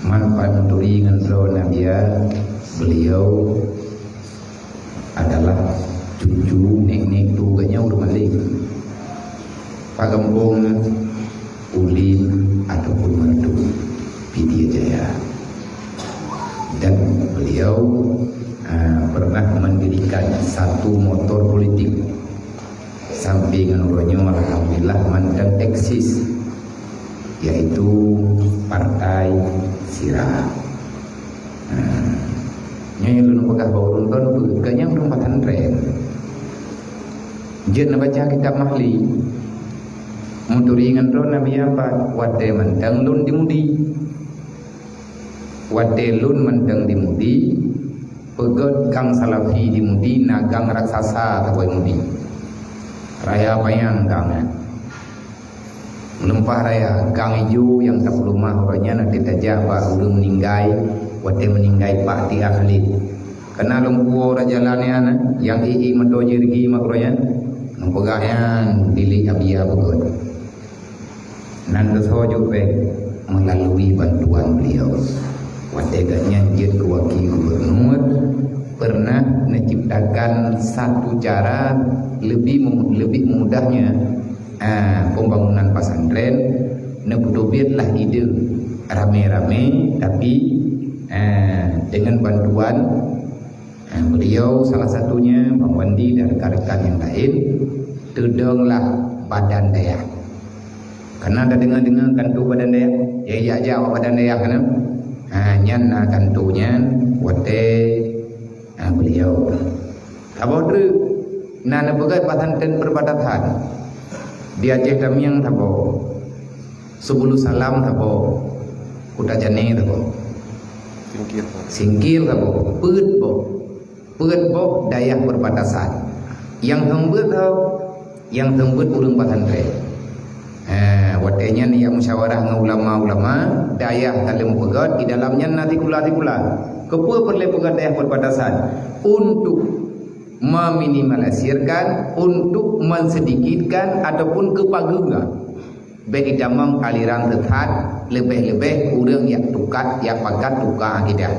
manfaat menturi ngendro Nabia, beliau adalah cucu nenek tu gaknya udah malik pagambung ulin ataupun merdu Pidia Jaya, dan beliau pernah mendirikan satu motor politik sampai dengan alhamdulillah mandang eksis, yaitu Partai Sirah. Nyonya lu pegah bawa nonton kayaknya belum 400. Jen baca kitab mahli muturi nganron nabi apa wate mandang lun dimudi, wate lun mandang dimudi, pegot kang salafi dimudi, nagang raksasa tabai mudi, raya bayang gang melempah raya gang hijau yang tak rumah orangnya nanti tajak pak udah meninggai, wate meninggai pak ti ahli kena lembu orang jalannya yang ii mendoji rigi makronya mempegahnya pilih abia begot nan kesojo pe melalui bantuan beliau. Wateganya jet wakil gubernur pernah menciptakan satu cara lebih mudahnya pembangunan pesantren. Nebudobitlah ide rame-rame, tapi dengan bantuan beliau salah satunya Bang Wandi dan rekan-rekan yang lain, tedenglah badan dayak. Karena ada dengar-dengar kantu badan dayak, ya jawab badan dayak kan? Nyan kantunya wate beliau. Tabodre nana begat pesantren perbatasan. Dia Aceh Damiang tabo. Sebulu salam tabo. Kuda jane tabo. Singkir tabo. Peut bo dayak perbatasan. Yang tembut tau, yang tembut urang pesantren. Watenya ni yang musyawarah dengan ulama-ulama dayah dalam pegat di dalamnya nanti kula kepua perlu pegat dayah perbatasan untuk meminimalisirkan, untuk mensedikitkan ataupun kepagungan bagi damang aliran tetap lebih-lebih urang yang tukat yang pakat tukar akidah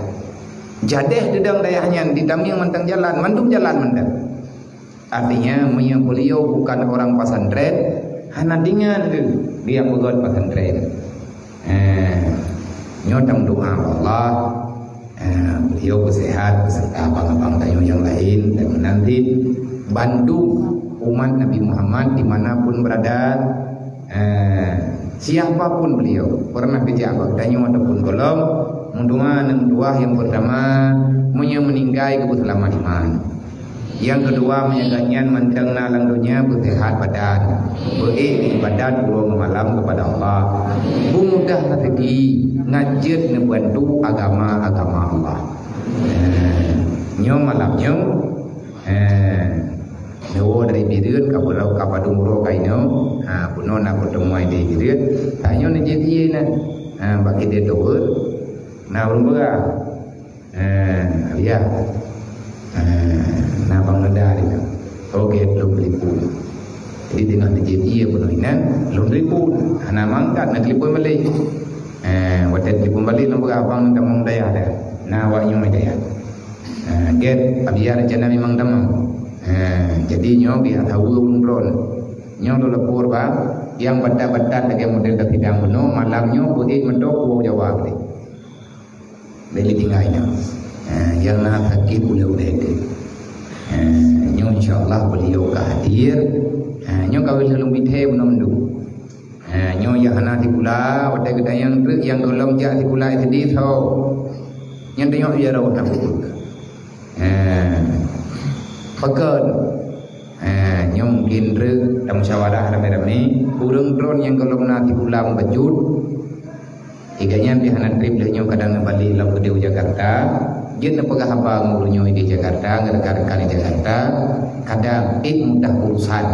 jadeh dedang dayahnya di damang mentang jalan mandum jalan mendang. Artinya beliau bukan orang pesantren, hana dengan dia pegot pesantren. Nyodang doa Allah, beliau bersehat beserta abang-abang tayo yang lain, dan nanti bantu umat Nabi Muhammad dimanapun berada. Siapapun beliau pernah dijaga tayo ataupun kolom mundungan dua yang pertama meninggai kebetulan iman. Yang kedua menyegaknya mencengna langdunya bersehat badan, beribadat pulang malam kepada Allah. Mudah rezeki ngajit ngebantu agama Allah. Nyom malamnya Nawa dari birin kapulau kapadumuro kaino puno nak bertemu di birin tanyo na jadi na bagi dia doer na urumba ya na bang nada itu oke belum telefon jadi dengan jadi puno inan belum telefon ana mangkat na telefon balik wadah telefon balik lembaga abang tamang daya ada na wanyo daya get abiar jana memang tamang. Jadi nyo biar tahu umron nyo do lepur ba yang badat-badat lagi model dak tidak meno malam nyo putih mendok pulau Jawa ni beli tinggalnya yang nak sakit boleh itu nyo insyaallah beliau hadir nyo kawin dalam bithe menundu nyo ya hana di pula wada gedayang yang golong jak di pula itu di tho nyo tengok ya rawat aku pekan nyom mungkin rek dalam musyawarah ramai-ramai urang drone yang kalau nanti pulang bajut iganya pihanan trip lehnyo kadang balik lam ke Jakarta jeun pegah abang urunyo di Jakarta ngerekan di Jakarta kadang mudah urusan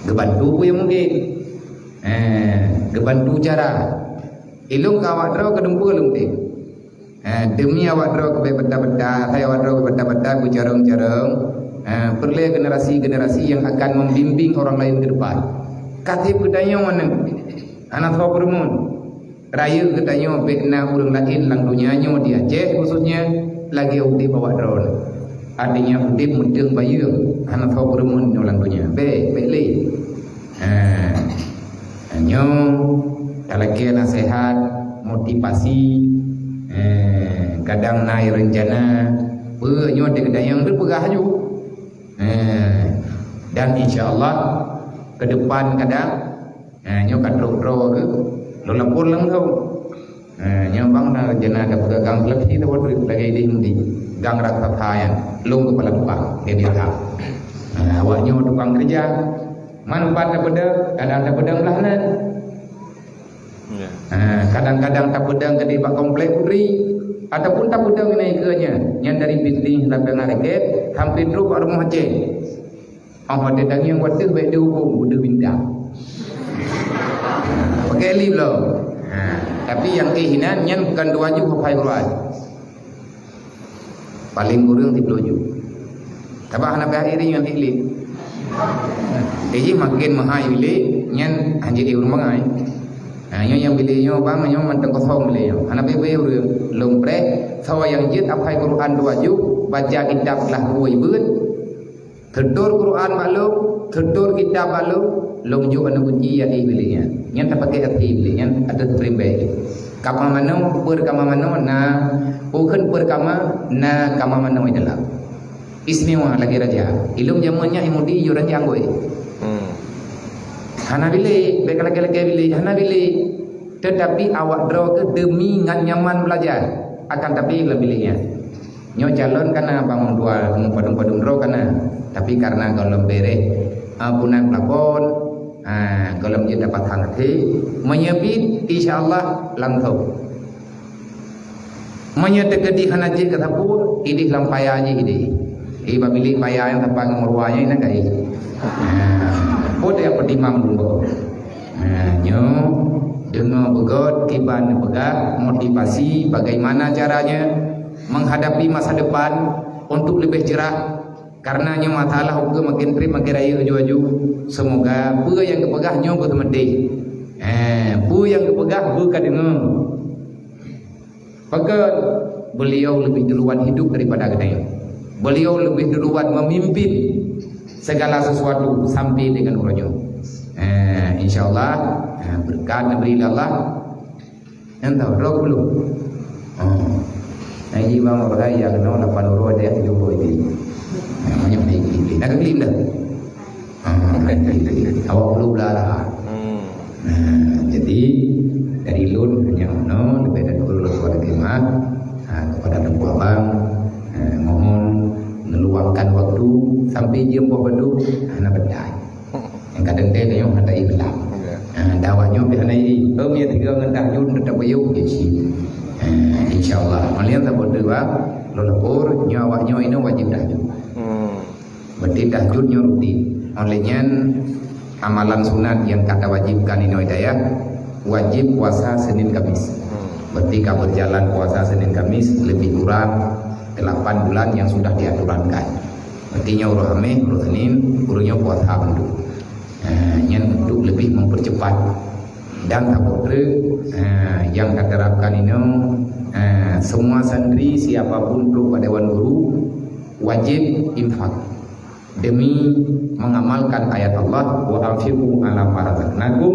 gebantu yang mungkin gebantu cara ilung kawak draw kedempul lungting demi awak draw ke benda-benda saya awak draw ke benda-benda bujareng-jareng perlu generasi yang akan membimbing orang lain ke depan katib kedanya mana Anak tahu bermun. Raya katanya bekna urang lain lang dunianya di Aceh khususnya lagi udip bawa drone. Artinya udip mudeng bayu. Anak tahu bermun lang dunia. Beli. Nyo talaki nasihat, motivasi, kadang naik rencana, nyo yang berpegah juga. Dan insyaAllah ke depan kadang nyo kadro-dro ke lo lapor lang tau. Nyo bang na rencana ada pegang lebih tahu lagi di gang raksasa lung kepala tukang dia tak. Awaknya tukang kerja manfaat daripada ada pedang belahan. Kadang-kadang tak pedang ke di komplek putri ataupun tak pedang naik ke yang dari binti lapang raket hampir dulu kat rumah Aceh. Ada dang yang waktu baik dia hukum budak bintang. Pakai lip lo. Tapi yang kehinan yang bukan dua ju hafal Quran. Paling kurang 30. Tabah nak akhiri yang tiklip. Jadi makin mahal beli nyan hanya di rumah ai. Yang beli nyo bang nyo manteng kosong beli nyo. Anak bebe urang lompre sawa yang jit apai Quran dua ju baca kitab lah kuai beut. Terdur Quran maklum, terdur kitab maklum, long ju anu kunci ya beli nya. Nyan tak pakai hati beli nyan ada terimbai. Kama mano per kama mano na ukun per kama na kama mano adalah. Istimewa lagi raja. Ilung zamannya imudi yo raja anggoy. Hana bili, beka lagi bili, hana bili. Tetapi awak draw ke demi ngan nyaman belajar. Akan tapi lebihnya. Nyo calon kana bangun dua padung-padung draw kana. Tapi karena kalau bere punan pelakon, kalau dia dapat hati, menyebut insyaallah langsung. Menyedekati hana je kata pu, idih lampaya aja idih. Iba bilik payah yang tapang meruanya ini kai. Pun dia pedimam dulu. Nyo dengan begot kiban pegak motivasi bagaimana caranya menghadapi masa depan untuk lebih cerah. Karena nyo matalah hukum makin pri makin raya aju-aju. Semoga pu yang kepegah nyo bertemedi. Pu yang kepegah bu kadengung. Pegat beliau lebih duluan hidup daripada kita. Beliau lebih duluan memimpin segala sesuatu sampai dengan uranyo. InsyaAllah berkat Nabi Allah. Yang tahu roh belum? Ini bang orang yang kenal 8 roh dia hidup ini. Banyak lagi. Nak kelim dah. Awak perlu belajar. Jadi dari lun hanya lebih dari dulu kepada kemah kepada tempat abang mohon meluangkan waktu sampai jam berpedu nak berdai. Yang kadang dia yang ada ibadah. Dawanya biar naik. Kami tiga ngendah jun tetap bayar gaji. InsyaAllah. Malian tak berdua. Lolapur nyawanya ini wajib dahjud. Berarti dahjudnya rutin. Olehnya amalan sunat yang kata wajibkan ini hidayah wajib puasa Senin Kamis. Berarti kalau berjalan puasa Senin Kamis lebih kurang 8 bulan yang sudah diaturankan. Berarti urus Hamis, urus Senin, urusnya puasa untuk. Yang untuk lebih mempercepat dan kabur yang diterapkan ini semua santri siapapun perlu pada dewan guru wajib infak demi mengamalkan ayat Allah wa anfiqu ala ma razaqnakum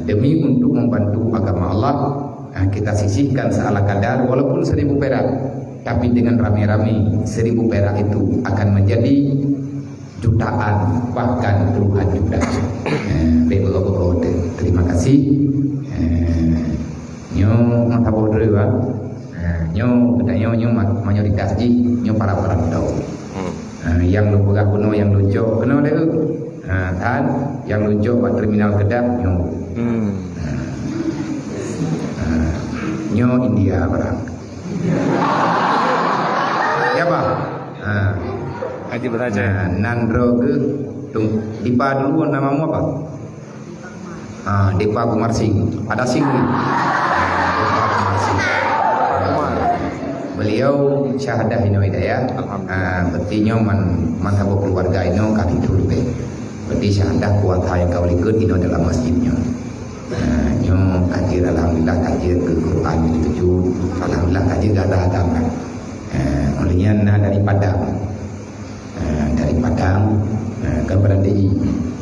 demi untuk membantu agama Allah. Kita sisihkan seala kadar walaupun 1000 perak, tapi dengan rame-rame 1000 perak itu akan menjadi jutaan bahkan puluhan juta. Terima kasih. Nyo mata bodoh ba. Nyo katanya nyo mayoritas ji nyo para tahu. Yang lu pegah kuno yang lucu kena deh. Tan yang lucu buat terminal Kedah nyo. Nyo India barang. Ya bang. Haji beraja. Nandro ke Dipa dulu namamu apa? Dipa Kumar Singh. Ada Singh. Dipa Kumar Singh. Beliau syahadah ino hidayah. Berarti manhab keluarga ino kali dulu teh. Berarti syahadah kuat yang kau likut ino dalam masjidnya. alhamdulillah kaji ke Quran itu alhamdulillah kaji ada agam kan. Olehnya dari Padang. Dari Padang ke Berandai,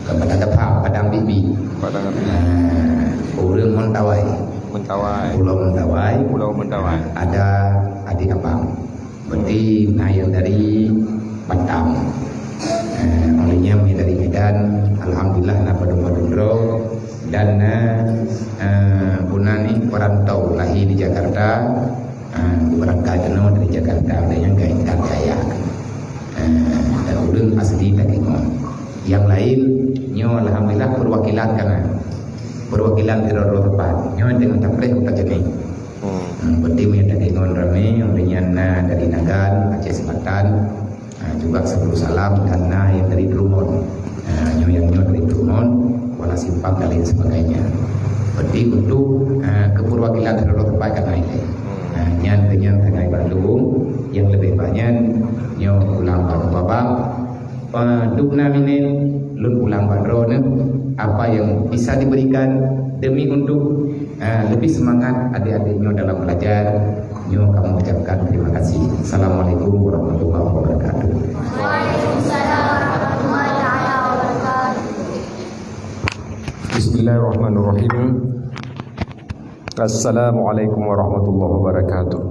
ke Padang Gapap, Padang Bibi. Padang Orang Mentawai. Pulau Mentawai. Ada adik abang. Berarti yang dari Batam. Olehnya dari Medan. Alhamdulillah nak pada dan Bunani perantau lahir di Jakarta. Berangkat dari Jakarta ada yang gaitkan kaya. Dan ulun asli Takengon. Yang lain nyo alhamdulillah perwakilan dari roh tempat nyo dengan tapleh kita jadi berarti punya Takengon rame olehnya dari Nagan Aceh Selatan juga sebelum salam dan yang dari Drummond nyo dari Drummond Kuala Simpang dan lain sebagainya. Berarti untuk keperwakilan dari roh tempat kan ini nyan dengan Tangai Bandung yang lebih banyak nyo ulang baru babak dukna minin lun ulang baru apa yang bisa diberikan demi untuk lebih semangat adik-adiknya dalam belajar. Nyo kami ucapkan terima kasih. Assalamualaikum warahmatullahi wabarakatuh. Waalaikumsalam warahmatullahi wabarakatuh. Bismillahirrahmanirrahim. Assalamualaikum warahmatullahi wabarakatuh.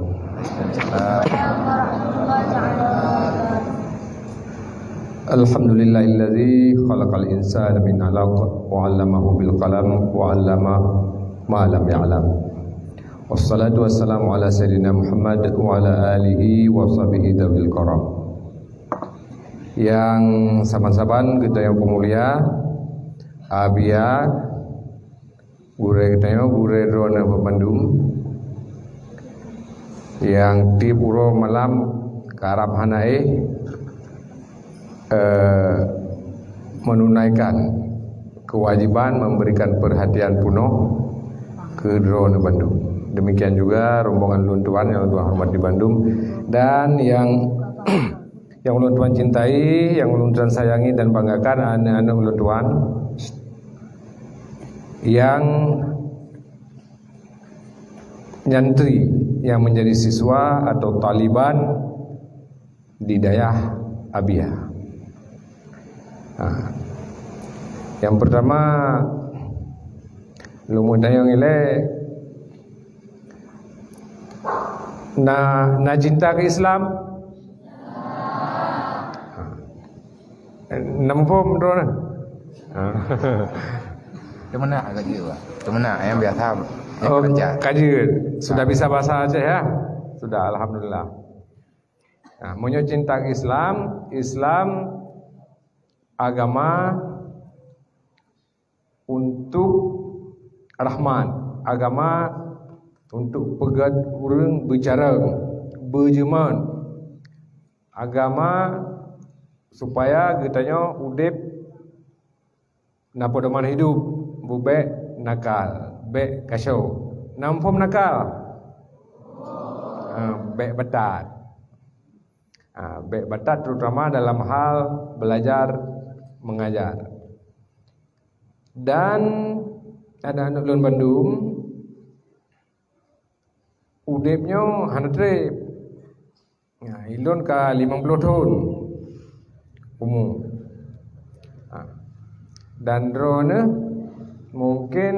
Alhamdulillahilladzi khalaqal insana min 'alaq wa 'allamahu bil qalam wa 'allama ma lam ya'lam. Wassalatu wassalamu ala sayyidina Muhammad wa ala alihi wa sahbihi dzawil karam. Yang saban-saban kita yang pemulia abia gure kita yang gure drone Bandung yang di puro malam karab hanai menunaikan kewajiban memberikan perhatian penuh ke drone Bandung. Demikian juga rombongan ulun tuan yang ulun hormat di Bandung dan yang yang ulun tuan cintai, yang ulun tuan sayangi dan banggakan anak-anak ulun tuan yang nyantri yang menjadi siswa atau taliban di daerah Abia. Yang pertama lumudayang ile na cinta ke Islam nampum drone Kemana kaji Pak? Kemana yang biasa kaji sudah bisa bahasa Aceh ya? Sudah, alhamdulillah. Nah, munyo cinta ke Islam agama untuk Rahman, agama untuk pegat urang bicara berjeman, agama supaya kitanya udip napodoman hidup bubek nakal bek kasau nampom nakal bek batat bek batat terutama dalam hal belajar mengajar. Dan anak-anak ulun Bandung udipnya hantrep. Nah, ilun ka 50 tahun umur. Dan drone mungkin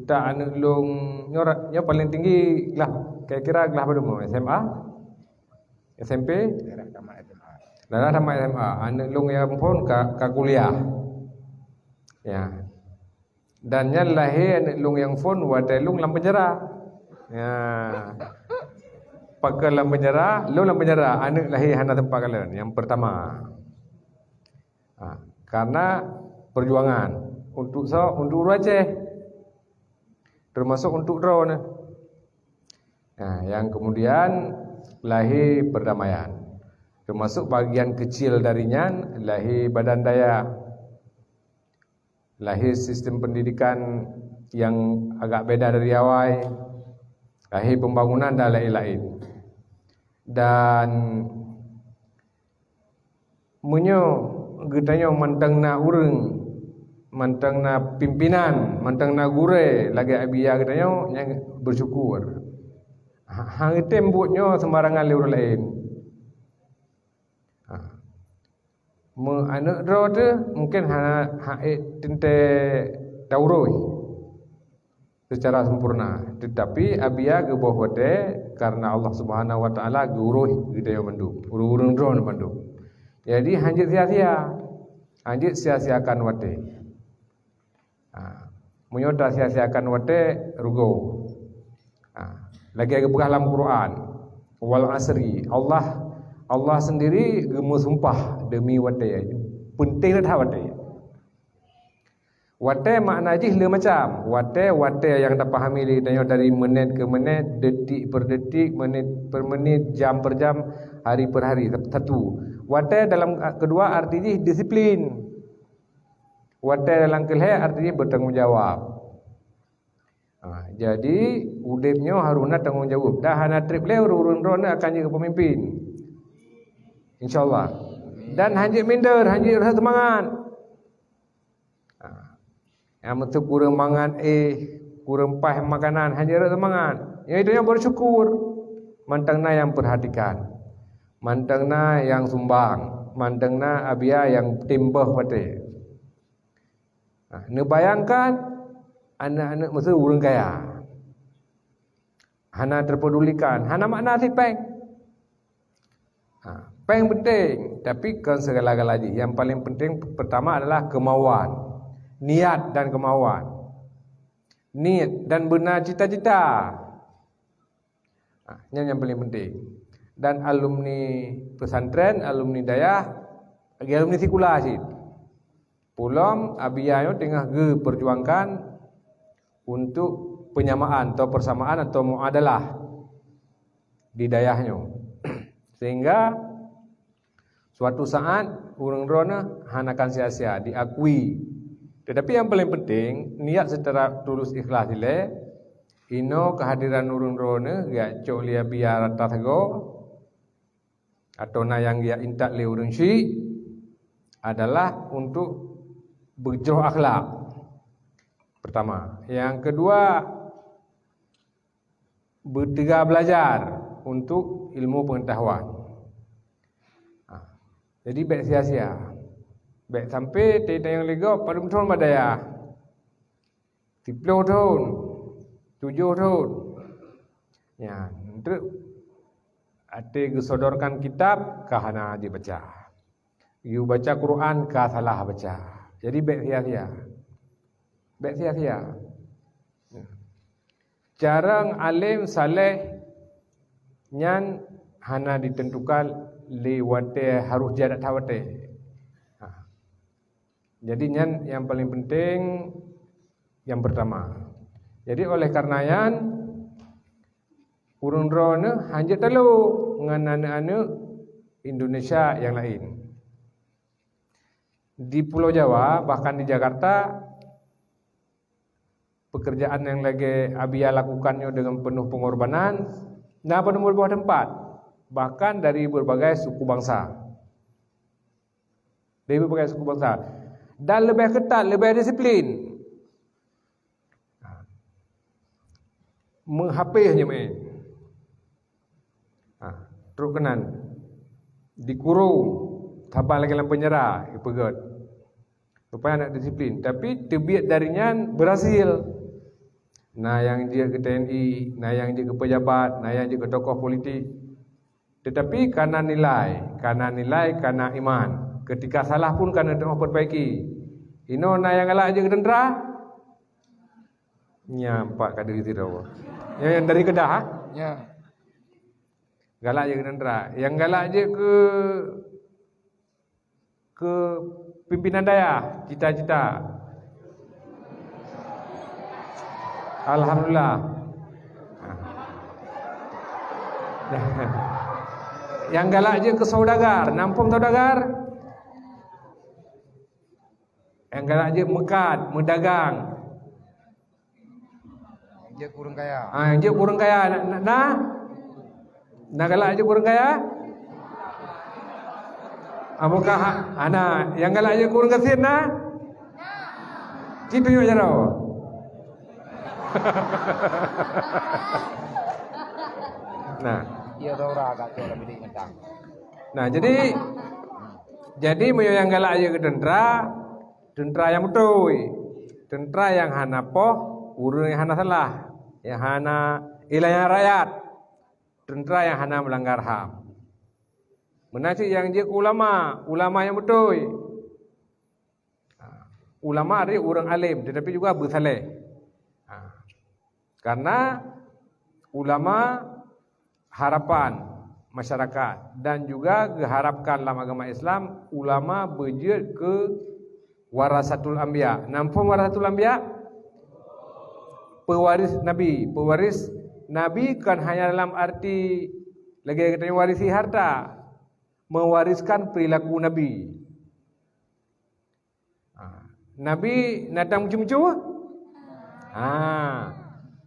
tak anak ulung nyoraknya paling tinggi lah kira-kira gelah pada mau SMA SMP daerah sama SMA anak ulung yang pun ka kuliah ya. Dan nya lahir anak ulung yang pun wadai lung lam penjara ya. Pakai lam penjara anak lahir hana tempat kalian yang pertama. Karena perjuangan untuk Aceh termasuk untuk drone. Nah, yang kemudian lahir perdamaian. Termasuk bagian kecil darinya lahir badan daya. Lahir sistem pendidikan yang agak beda dari awal. Lahir pembangunan dan lain-lain. Dan munyo getanya mantang na urang mantang na pimpinan, mantang na gure lagi abia katanya yang bersyukur. Hang tembuknya sembarangan liur lain. Anak ro tu mungkin tente tauroi secara sempurna, tetapi abia ke bawah karena Allah Subhanahu wa taala gurui gede mandu urung drone mandu. Jadi hanjit sia-sia, hanjit sia-siakan wate. Munyoda sia-siakan wate rugo. Lagi bekas dalam Quran wal asri, Allah sendiri gemu sumpah demi wate. Penting dah wate. Wate makna je le macam. Wate yang tak fahami dari menit ke menit, detik per detik, menit per menit, jam per jam, hari per hari. Satu. Wate dalam kedua artinya disiplin. Wate dalam kelih artinya bertanggungjawab. Jadi udipnya haruna tanggungjawab. Dah hana trip le urun-urun akan jadi pemimpin. InsyaAllah. Dan hanjit minder, hanjit rasa semangat. Yang betul kurang mangan kurang pah makanan, hanjit rasa semangat. Yang itu yang bersyukur. Mantangna yang perhatikan. Mantangna yang sumbang. Mantangna abia yang timbah wate. Bayangkan anak-anak masa orang kaya. Hana terpedulikan, hana makna si peng. Peng penting, tapi kan segala-galanya. Yang paling penting pertama adalah kemauan, niat dan kemauan. Niat dan benar cita-cita. Ini yang paling penting. Dan alumni pesantren, alumni dayah, alumni sekolah sih. Pulang abiyayo tengah perjuangkan untuk penyamaan atau persamaan atau muadalah di dayahnya. Sehingga suatu saat urang rona hanakan sia-sia diakui. Tetapi yang paling penting niat secara tulus ikhlas ile ino kehadiran urang rona ga cok lia biar tasago atau na yang dia intak le urang si adalah untuk berjuh akhlak. Pertama, yang kedua bertiga belajar untuk ilmu pengetahuan. Jadi baik sia-sia. Baik sampai tidak yang lega pada betul madaya. 10 tahun, 7 tahun. Ya, untuk ate gesodorkan kitab kahana dibaca. You baca Quran kah salah baca. Jadi baik sia-sia. Baik sia-sia. Jarang alim saleh nyan hana ditentukan lewate harus jadat tawate. Jadi nyan yang paling penting yang pertama. Jadi oleh karena yan urang drone hanjat telu ngan anak-anak Indonesia yang lain. Di Pulau Jawa bahkan di Jakarta pekerjaan yang lagi abia lakukannya dengan penuh pengorbanan dan penuh berbagai tempat, bahkan dari berbagai suku bangsa. Dari berbagai suku bangsa dan lebih ketat, lebih disiplin. Menghapihnya main. Terus kenan dikurung tabal lagi dalam penjara, ipegat. Supaya anak disiplin. Tapi terbiat darinya berhasil. Nah yang dia ke TNI, nah yang dia ke pejabat, nah yang dia ke tokoh politik. Tetapi karena nilai, karena iman. Ketika salah pun karena tengah perbaiki. Ino nah yang galak aja ke tentera. Nyampak kadiri tidak. Yang dari Kedah, Ya. galak aja ke tentera. Yang galak aja ke pimpinan daya, cita-cita. Alhamdulillah. Yang galak aja ke saudagar, nampung saudagar. Yang galak aja mekat, mendagang. Dia kurang kaya. Dia kurang kaya. Nah galak aja kurang kaya. Apakah anak yang galak aja kurang kasihan nah? Citu yo jaro. Nah, Iya ora agak tu lebih ngedang. nah jadi moyo yang galak aja ke tentara yang betul. Tentara yang hana poh, urang yang hana salah, yang hana ilayah rakyat. Tentara yang hana melanggar HAM. Menasih yang je ulama yang betul. Ulama ada orang alim tetapi juga bersaleh. Karena ulama harapan masyarakat dan juga diharapkan dalam agama Islam ulama berjid ke warasatul anbiya. Nampun warasatul anbiya? Pewaris Nabi. Pewaris Nabi kan hanya dalam arti lagi katanya warisi harta, mewariskan perilaku Nabi. Nabi datang muncul-muncul.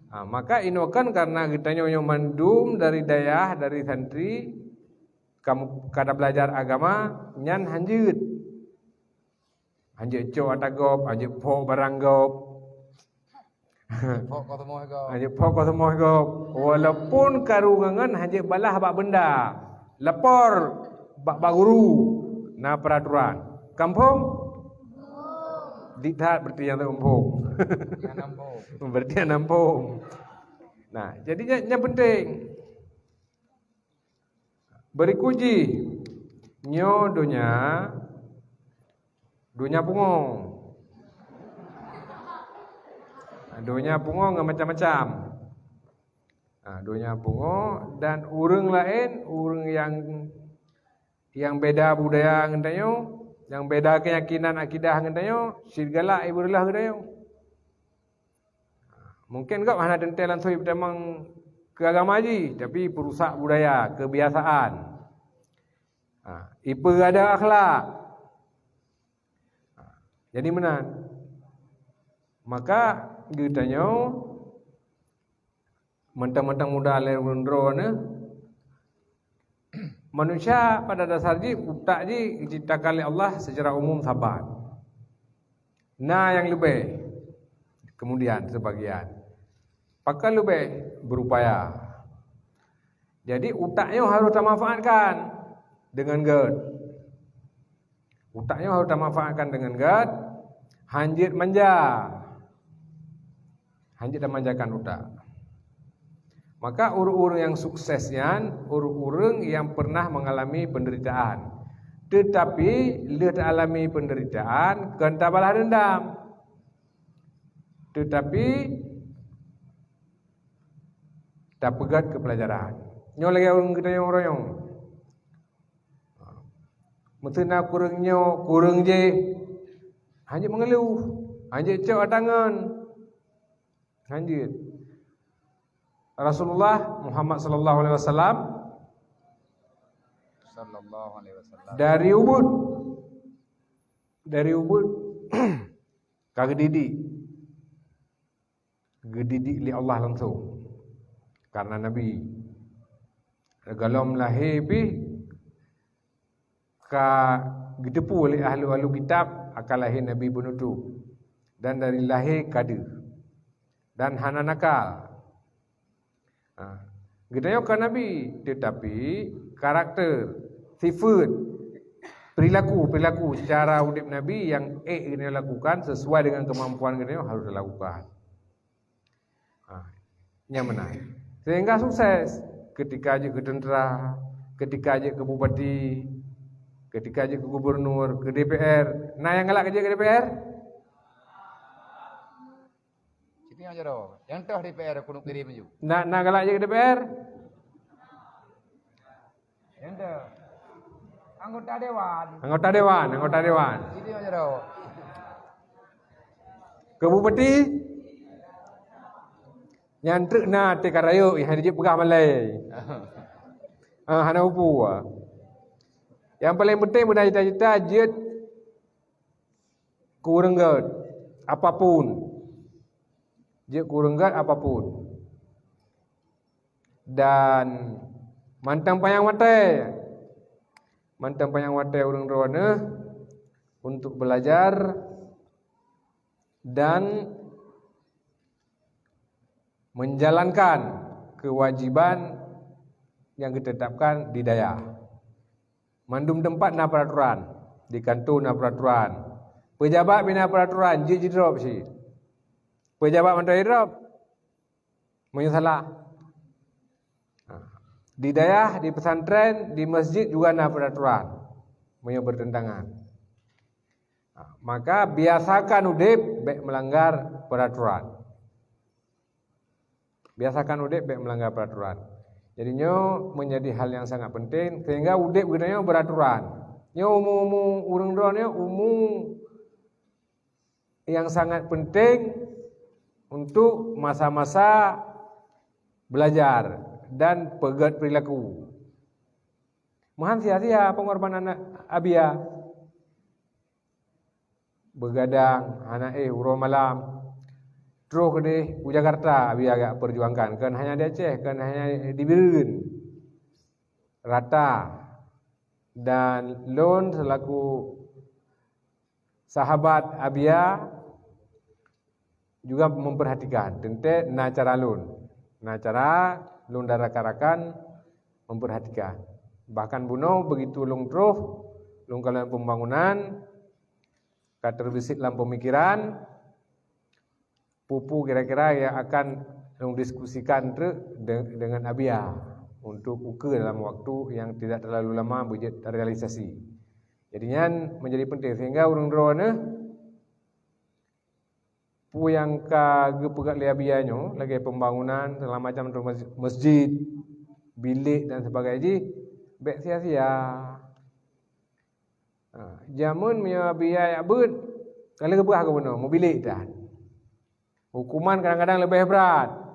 Maka inokan karena kita nyonya mandum dari dayah dari santri kamu kada belajar agama nyan hanjut co atagop hanjut po baranggop hanjut po ko semua gop walaupun karungangan hanjut balah bak benda lapor bak guru na peraturan kampung diktat berarti yang terkumpul. Berarti yang nampung. Nah, jadinya yang penting berikuji nyo dunya pungong. Dunya pungong macam-macam. Dunya pungong dan urang lain, urang yang beda budaya ngentanyo, yang beda keyakinan akidah ngentanyo, segala ibulah ngentanyo. Mungkin kau hanya dentelan soi memang ke agama haji, tapi perusak budaya, kebiasaan. Ipa ada akhlak. Jadi mana? Maka ditanya mentang-mentang muda lerundro ne manusia pada dasarnya utak diciptakan oleh Allah secara umum sabar. Nah yang lebih kemudian sebagian pakai lebih berupaya. Jadi utaknya harus termanfaatkan dengan gerd. Utaknya harus termanfaatkan dengan gerd. Hanjit manja. Hanjit dan manjakan utak. Maka urang-urang yang suksesnya, urang-urang yang pernah mengalami penderitaan. Tetapi dia tak alami penderitaan, kan tak balas dendam. Tetapi tak pegat ke pelajaran. Nyo lagi orang kita yang royong. Mentena kurang je. Hanya mengeluh, hanya cak tangan. Hanya Rasulullah Muhammad sallallahu alaihi wasallam dari Ubud kagak didik li Allah langsung karena Nabi galom lahir pi ka gedepu oleh ahli kitab akal lahir Nabi bunutu dan dari lahir kade dan hana nakal. Gedaya kan Nabi, tetapi karakter, sifat, perilaku cara hidup Nabi yang kena lakukan sesuai dengan kemampuan gedaya harus dilakukan. Yang benar. Sehingga sukses ketika aja ke tentera, ketika aja ke bupati, ketika aja ke gubernur, ke DPR. Nah yang galak kerja ke DPR? Yang toh DPR kuno kirim maju. Nak galak je ke DPR? Yang toh anggota dewan. Anggota dewan. Itu aja dah. Ke bupati? Nyantruk na te karayo yang dia pegah malai. Hana upu. Yang paling penting benda cita-cita jet kurang gad apapun. Dia kurang gad apapun. Dan mantang payang watai. Mantang payang watai orang rowana untuk belajar dan menjalankan kewajiban yang ditetapkan di daya. Mandum tempat na peraturan, di kantor na peraturan. Pejabat bina peraturan, je drop si. Pejabat menteri drop, menyesalah. Di daya, di pesantren, di masjid juga na peraturan, menyo bertentangan. Maka biasakan udip baik melanggar peraturan. Biasakan udip baik melanggar peraturan. Jadinya menjadi hal yang sangat penting sehingga udip gunanya beraturan. Nya umum urang doanya umum yang sangat penting untuk masa-masa belajar dan pegat perilaku. Mahan sia-sia pengorbanan abia. Begadang anak uro malam. Terus ke di Jakarta abia agak perjuangkan. Kan hanya di Aceh, kan hanya di Biren. Rata. Dan Lon selaku sahabat abia juga memperhatikan tentang cara Lon. Cara Lon darah-karakan memperhatikan. Bahkan buno begitu Lon terus, Lon kalau pembangunan, terbesit dalam pemikiran, pupu kira-kira yang akan Lon diskusikan dengan abia untuk ukur dalam waktu yang tidak terlalu lama budget terrealisasi. Jadinya menjadi penting sehingga urang drone pu yang ka gepegat liabianyo lagi pembangunan segala macam masjid, bilik dan sebagainya bek sia-sia. Jamun punya biaya beut kalau gebah ke benar mau bilik dah. Hukuman kadang-kadang lebih berat.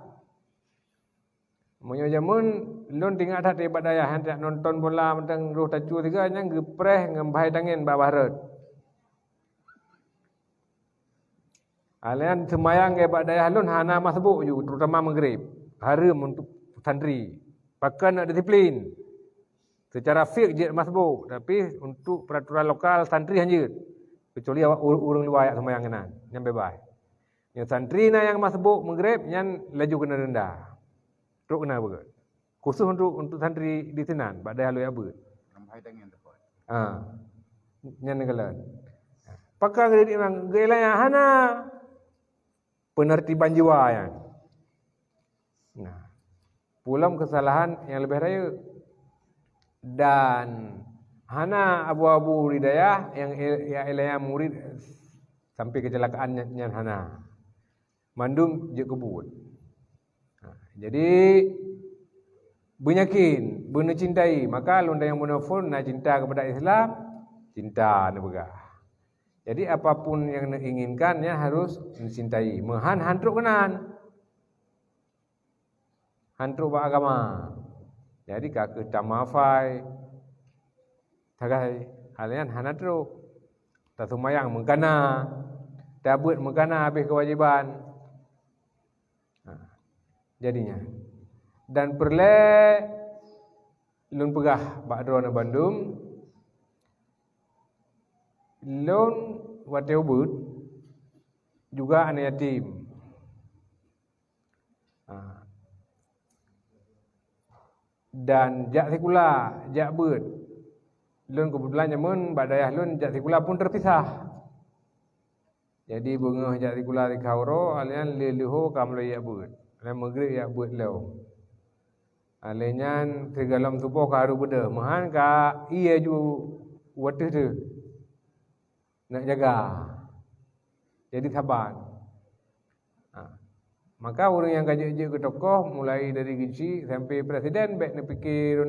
Munyo jamun lon tinggal dah tiba daya hendak nonton bola mentang ruh tacu tiga nya gepreh ngembahai tangin ba barat. Alian semayang ke bak daya lon hana masbuk ju terutama maghrib. Haram untuk santri. Pakai nak disiplin. Secara fiqh je masbuk, tapi untuk peraturan lokal santri hanya kecuali awak urang luar yang semayang kenan, yang bebas. Yang santri na yang masbuk maghrib yang laju kena denda. Teruk kena begitu. Khusus untuk santri di Sinan, bak daya lu ya beut. Ramai dengan tepat. Yang negala. Pakai kredit memang gelanya hana penertiban jiwa yang. Nah, pulang kesalahan yang lebih raya dan hana abu-abu hidayah yang ilahnya murid sampai kecelakaan yang hana mandum je kebut. Jadi benyakin, benar cintai, maka londa yang munafun nak cinta kepada Islam, cinta nebegah. Jadi apapun yang nak inginkannya harus mencintai. Mehan hantruk kenan. Hantruk beragama. Jadi kakek tamafai tagai halian hanatru tak sumayang mengkana tabut mengkana habis kewajiban. Jadinya dan perle lun pegah bakdrona Bandung lun wate ubud juga anak yatim. Dan jak sekula, jak beut. Lun kebetulan nyamun bak dayah lun jak sekula pun terpisah. Jadi bengah jak sekula di kauro alian leluho kam lo yak beut. Alian maghrib yak beut leo. Alian segalam tubuh karu beda. Mahan ka iya ju watih tu. Nak jaga. Jadi sabar. Maka orang yang kajak-kajak ke tokoh mulai dari kecil sampai presiden baik nak fikir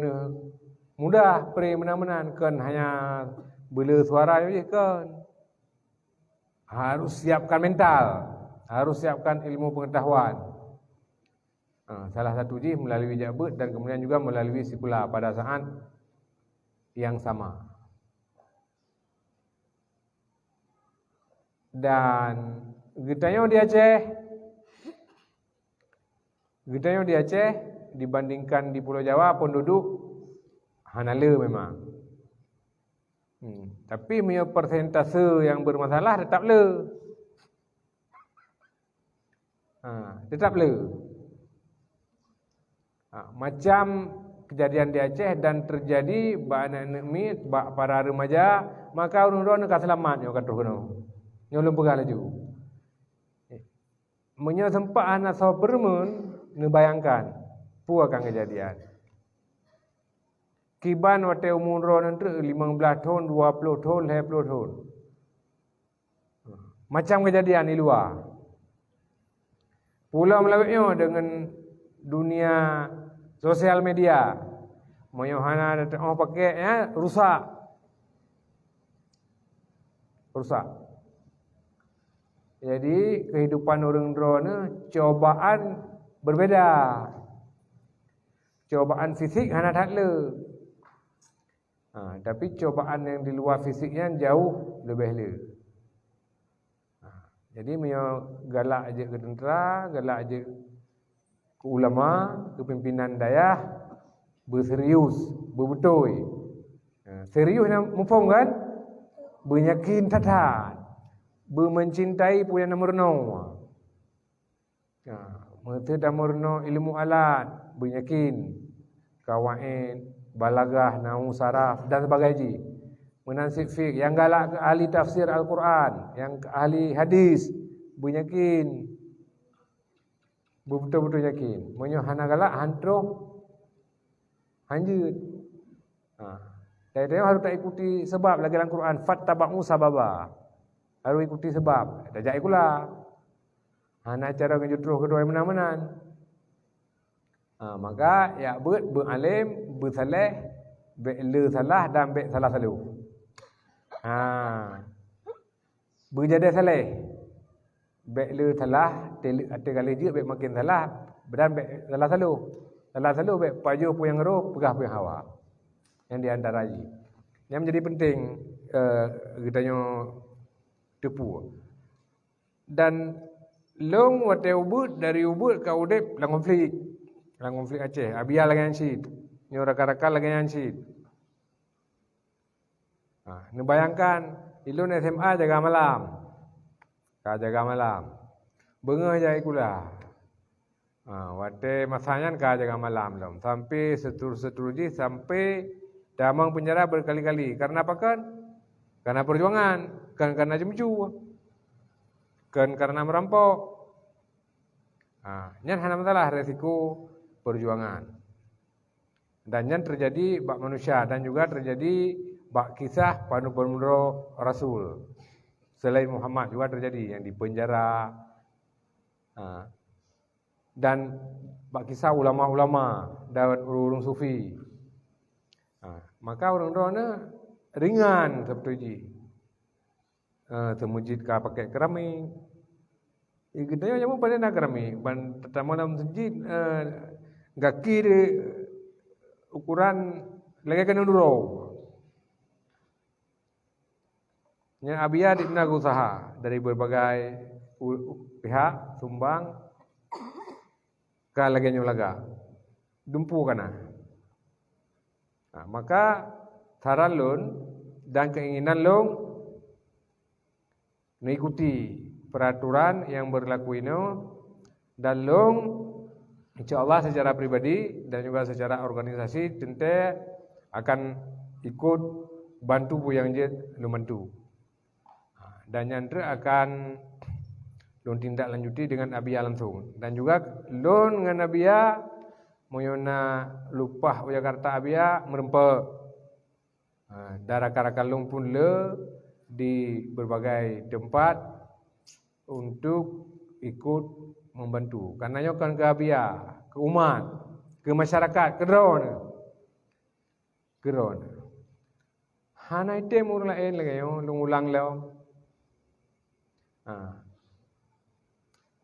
mudah pre menang-menang kan hanya bela suara je kan. Harus siapkan mental, harus siapkan ilmu pengetahuan. Salah satu je melalui jabat dan kemudian juga melalui sekolah pada saat yang sama. Dan getanya di Aceh dibandingkan di Pulau Jawa penduduk hanala memang. Tapi punya persentase yang bermasalah tetap le. Tetap le. Macam kejadian di Aceh dan terjadi ba anak mi ba para remaja, maka urang-urang nak selamat nyo kata kono. Nyo lum pegang laju. Menyo sempat anak saw permen ne bayangkan pu akan kejadian. Kiban wate umur ron entre 15 tahun, 20 tahun, 20 tahun. Macam kejadian di luar. Pulau melawetnya dengan dunia sosial media. Moyohana pakai ya rusak. Jadi kehidupan orang drone cobaan berbeda. Cobaan fisik hana tak le. Tapi cobaan yang di luar fisiknya jauh lebih le. Jadi menyo galak aja ke tentera, galak aja ke ulama, ke pimpinan dayah, berserius, berbetul. Serius nak mufong kan? Beryakin tatan, bermencintai punya nomor no. Mereka dah murno ilmu alat, beryakin, kawain, balagah, nahu, saraf dan sebagainya. Menasib fiqh, yang galak ahli tafsir Al-Quran, yang ahli hadis, beryakin, betul-betul yakin. Menyo hana galak hantro hanjut. Dia harus tak ikuti sebab lagi dalam Quran, fattaba'u sababa. Harus ikuti sebab. Dah jak ikulah. Hana cara ngejutruh kedua yang menang-menang. Maka ya beralim, bersaleh, le salah dan be salah selalu. Berjadi saleh. Baik le salah, ada kali je baik makin salah, dan baik salah selalu. Salah selalu baik pajuh pun yang roh, pegah pun yang hawa. Yang di antara ini. Yang menjadi penting kita tepu. Dan long wate ubud dari ubud ke udip lang konflik. Lang konflik Aceh, abia lagi yang syid. Nyo raka-raka lagi yang syid. Ni bayangkan ilun SMA jaga malam. Jaga malam. Bengah jai kula. Wate masanya jaga malam lom. Sampai seterusnya sampai damang penjara berkali-kali. Karena apa kan? Karena perjuangan, kan karena jemju. Kan karena merampok. Nyan hana masalah resiko perjuangan. Dan yang terjadi bak manusia dan juga terjadi bak kisah panu-panu Rasul selain Muhammad juga terjadi yang di penjara dan bak kisah ulama-ulama dan urung sufi. Maka orang-orangnya ringan seperti semujid ka pakai keramik. Kita yang pada nak keramik, ban pertama dalam masjid gaki ukuran lagi kena dulu. Yang abia dibina usaha dari berbagai pihak sumbang ke lagi nyulaga dumpu kana. Maka saran lun dan keinginan long mengikuti peraturan yang berlaku ini dan long insyaallah secara pribadi dan juga secara organisasi tentu akan ikut bantu bu yang je membantu. Dan nyandre akan lon tindak lanjuti dengan abia langsung dan juga lon dengan abia moyona lupah Jakarta abia merempe darah-darah kalung pun le di berbagai tempat untuk ikut membantu karena nyo kan ke abia ke umat ke masyarakat ke drone hana item urang lain lagi yo ulang leo.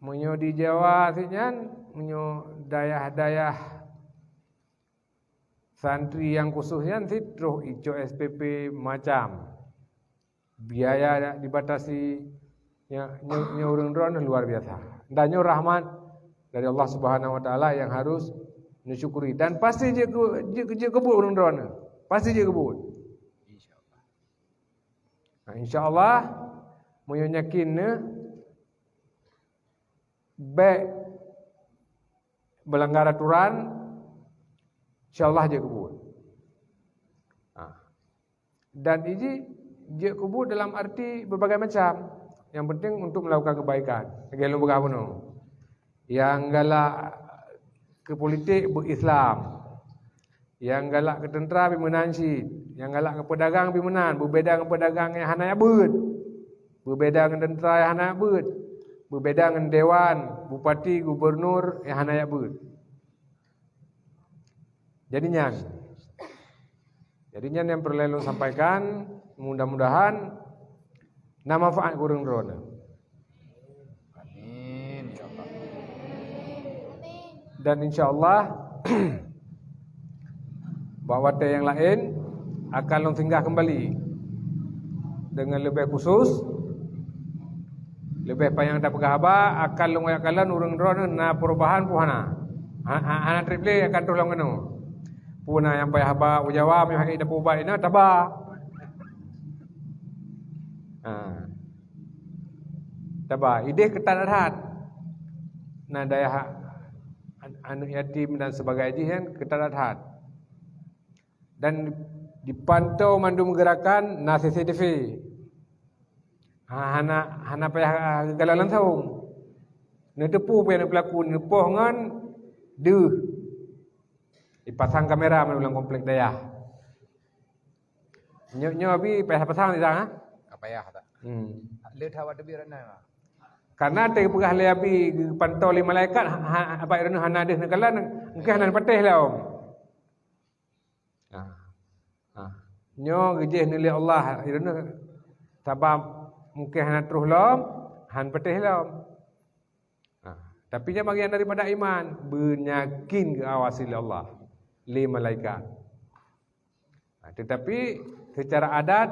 Menyo di Jawa sinyan, menyo dayah-dayah santri yang khususnya terus ijo SPP macam biaya dibatasi nya urang-urang luar biasa. Dan nyo rahmat dari Allah Subhanahu wa taala yang harus disyukuri dan pasti je kebut urang-urang. Pasti je kebut. Insyaallah. Insyaallah moyo yakin baik melanggar aturan, insya-Allah dia kubur. Dan ini dia kubur dalam arti berbagai macam. Yang penting untuk melakukan kebaikan. Kalau berapa yang galak ke politik berislam, yang galak ke tentera bimenansi, yang galak ke pedagang bimenan, berbeda dengan pedagang yang hana yabut, berbeda dengan tentera yang hana yabut, berbeda dengan dewan, bupati, gubernur yang hana yabut. Jadinya yang perlu sampaikan, mudah-mudahan nama manfaat kurang drone. Amin. InsyaAllah. Dan insya-Allah bahawa yang lain akan long singgah kembali dengan lebih khusus, lebih payang dapat haba akan long akalan urang drone na perubahan puhana. Hana triple akan tolong kenu. Puna yang payah haba ujawa mi hak dapat ubat ina tabah. Tabah ide ketadarat. Nah daya anak yatim dan sebagainya kan ketadarat. Dan dipantau mandum gerakan na CCTV. Hana payah galalan saung. Ne tepu pe pelaku ne poh ngan deuh. Dipasang kamera menulang komplek daya. Nyo abi payah pasang di sana. Apa ya tak? Lihat hawa debirana. Karena te pegah le abi pantau le malaikat apa irana hana deh nakalan engkah nan patih lah om. Nyo gejeh ni Allah irana sabab mungkin hana terus lom han patih lom. Tapi nya bagian daripada iman benyakin ke awasi Allah li malaikat. Tetapi secara adat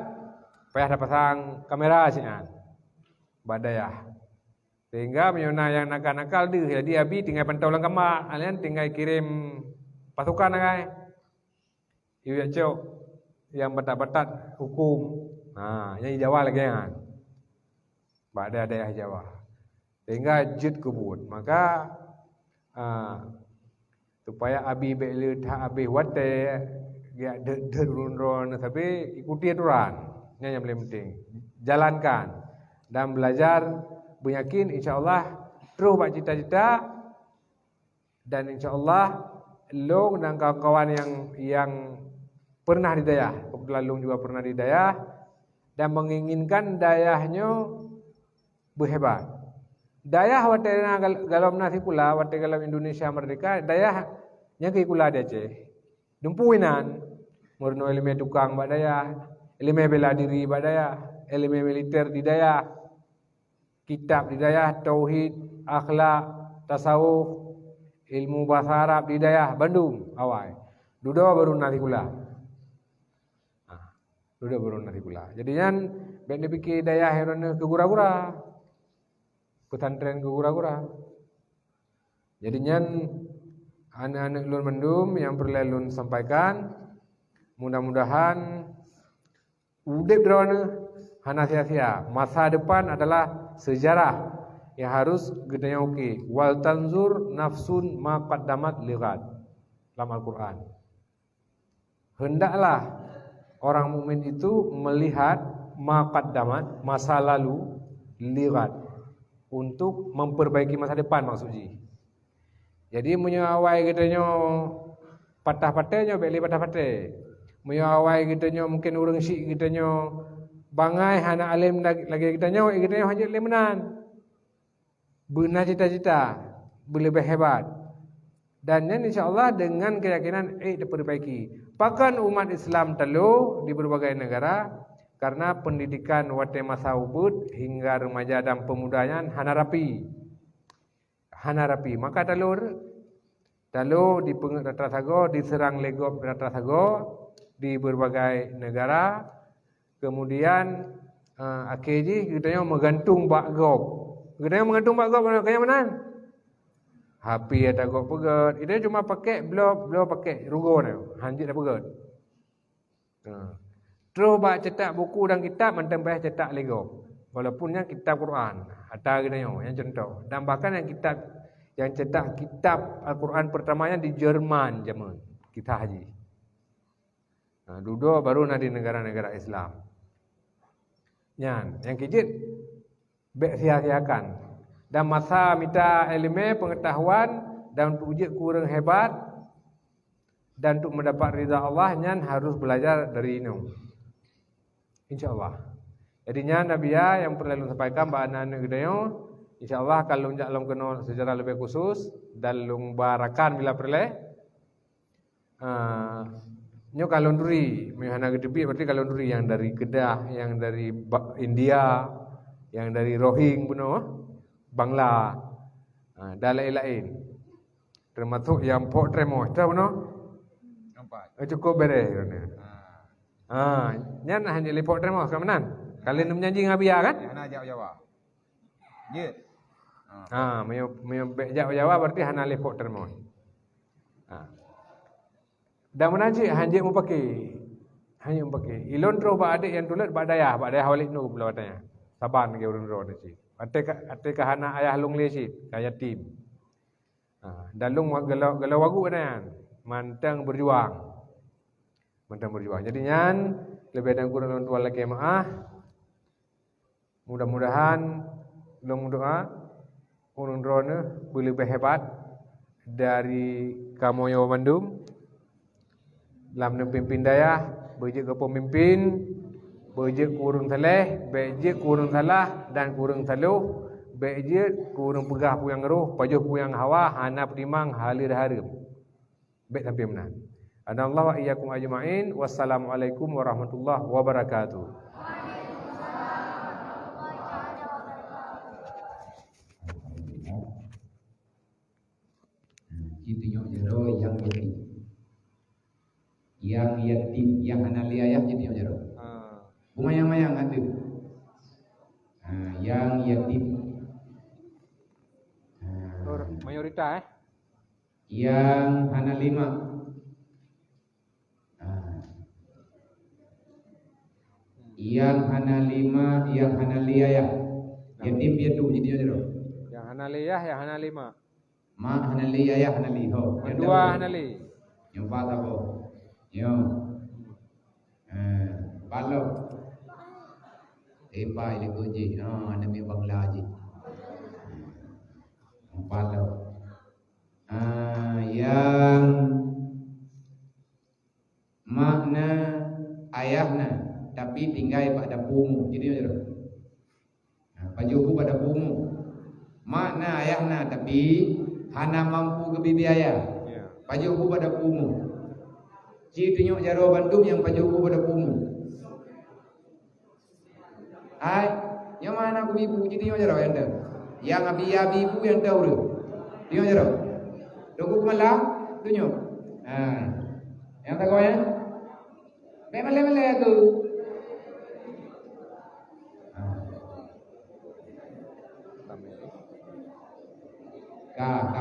payah dah pasang kamera sian. Badayah. Sehingga menyona yang nakal-nakal dia jadi abi tinggal pantau lang kamar, kalian tinggal kirim pasukan agai. Iu ya cok yang batat-batat hukum. Yang Jawa lagi kan. Pada daerah Jawa. Sehingga jid kubut. Maka supaya abi beli tak abi wate ya derun tapi ikuti aturan. Ini yang paling penting. Jalankan dan belajar beryakin insya-Allah terus buat cita-cita dan insya-Allah long dan kawan-kawan yang pernah di dayah, kebetulan long juga pernah di dayah dan menginginkan dayahnya berhebat. Dayah watena galam nasi pula wate galam Indonesia merdeka dayah yang ke kula dia Aceh. Dumpuinan murno elemen tukang bak dayah, elemen bela diri bak dayah, elemen militer di dayah. Kitab di dayah, tauhid, akhlak, tasawuf, ilmu bahasa Arab di dayah Bandung awal. Duda baru nanti pula. Duda baru nanti pula. Jadi kan ben dipikir dayah herone ke gura-gura. Pesantren ke gura-gura. Jadi kan anak-anak lun mendum yang perlu lun sampaikan mudah-mudahan udip drone hana sia-sia. Masa depan adalah sejarah yang harus gedenya okey. Wal tanzur nafsun ma qaddamat lighat. Dalam Al-Quran. Hendaklah orang mukmin itu melihat ma qaddamat masa lalu lighat untuk memperbaiki masa depan maksudnya. Jadi menyawai gedenya patah-patahnya beli patah-patah. Menyawai gedenya mungkin urang syik gedenya bangai hana alim lagi kita nyawa hanya lemenan. Benar cita-cita, lebih hebat. Dan insya-Allah dengan keyakinan diperbaiki. Bahkan umat Islam telu di berbagai negara karena pendidikan wate masa ubud hingga remaja dan pemudanya hana rapi. Maka talur di Ratrasago diserang legop Ratrasago di berbagai negara. Kemudian akhirnya kita menggantung bak gop. Kita menggantung bak gop kayak mana? HP ada gop pegat. Itu cuma pakai belum pakai rugo ni. Hanjit dah pegat. Terus bak cetak buku dan kitab mantan payah cetak lego. Walaupun yang kitab Quran, ada gitu yang contoh. Dan bahkan yang kitab yang cetak kitab Al-Quran pertamanya di Jerman zaman kita haji. Nah, dulu baru di negara-negara Islam. Yang kejit bek sia-siakan. Dan masa minta ilmu pengetahuan dan untuk uji kurang hebat dan untuk mendapat ridha Allah nyan harus belajar dari ini. Insyaallah. Jadinya Nabi yang perlu sampaikan bahwa anak gedeyo insyaallah kalau njak long kena secara lebih khusus dan long barakan bila perle nyo kalon duri mehana gedebi berarti kalon duri yang dari Kedah, yang dari India, yang dari Rohing puno Bangla, dan lain-lain. Termasuk yang Pok Tremos tahu no? Nampak. Cukup beres ni. Nyan hanya li Pok Tremos kamanan. Kalian menyanyi ngabia kan? Hana Jawa. Je. Meyo Jawa berarti hana li Pok Tremos. Dan menaji hanya mau pakai ilon ro ba adik yang tulet ba dayah balik nu pula katanya saban ke urun ro ni ate ka hana ayah long lesit ka yatim dan long galau wagu kan mantang berjuang jadinya lebih dan kurang orang tua lagi maah mudah-mudahan long doa urun ro ne lebih hebat dari Kamoyo Bandung dalam pimpin daya, berjek ke pemimpin, berjek kurung saleh, berjek kurung salah dan kurung saluh, berjek kurung pegah puyang roh, pajuh puyang hawa, hana pedimang halir harum. Baik sampai mana? Anallahu wa iyyakum ajma'in. Wassalamualaikum warahmatullahi wabarakatuh. Kita jero yang yatim, yang anali ayah jadi jero. Bumayang-mayang ada. Yang yatim. Mayoritas Yang analima. Yang analima, yang anali ayah. Yatim piatu jadi jero. yang hanaliyah, yang hanalima. Ma anali ayah anali ho. Dua hanali. Yang pada ho. Yo. Palo. Epa ile goji. Nami Bangla ji. Palo. Yang makna ayahna tapi tinggal pada pumu. Jadi macam tu. Pajuku pada pumu. Makna ayahna tapi hana mampu ke bibi ayah. Pajuku pada pumu. Ci tunjuk jaro Bandung yang pajuku pada pumu. Yang mana aku ibu jadi yang jaro yang dah. Yang abi ibu yang tahu tu. Tunjuk jaro. Tunggu malah tunjuk. Yang tak kau ya? Mele aku. Ka.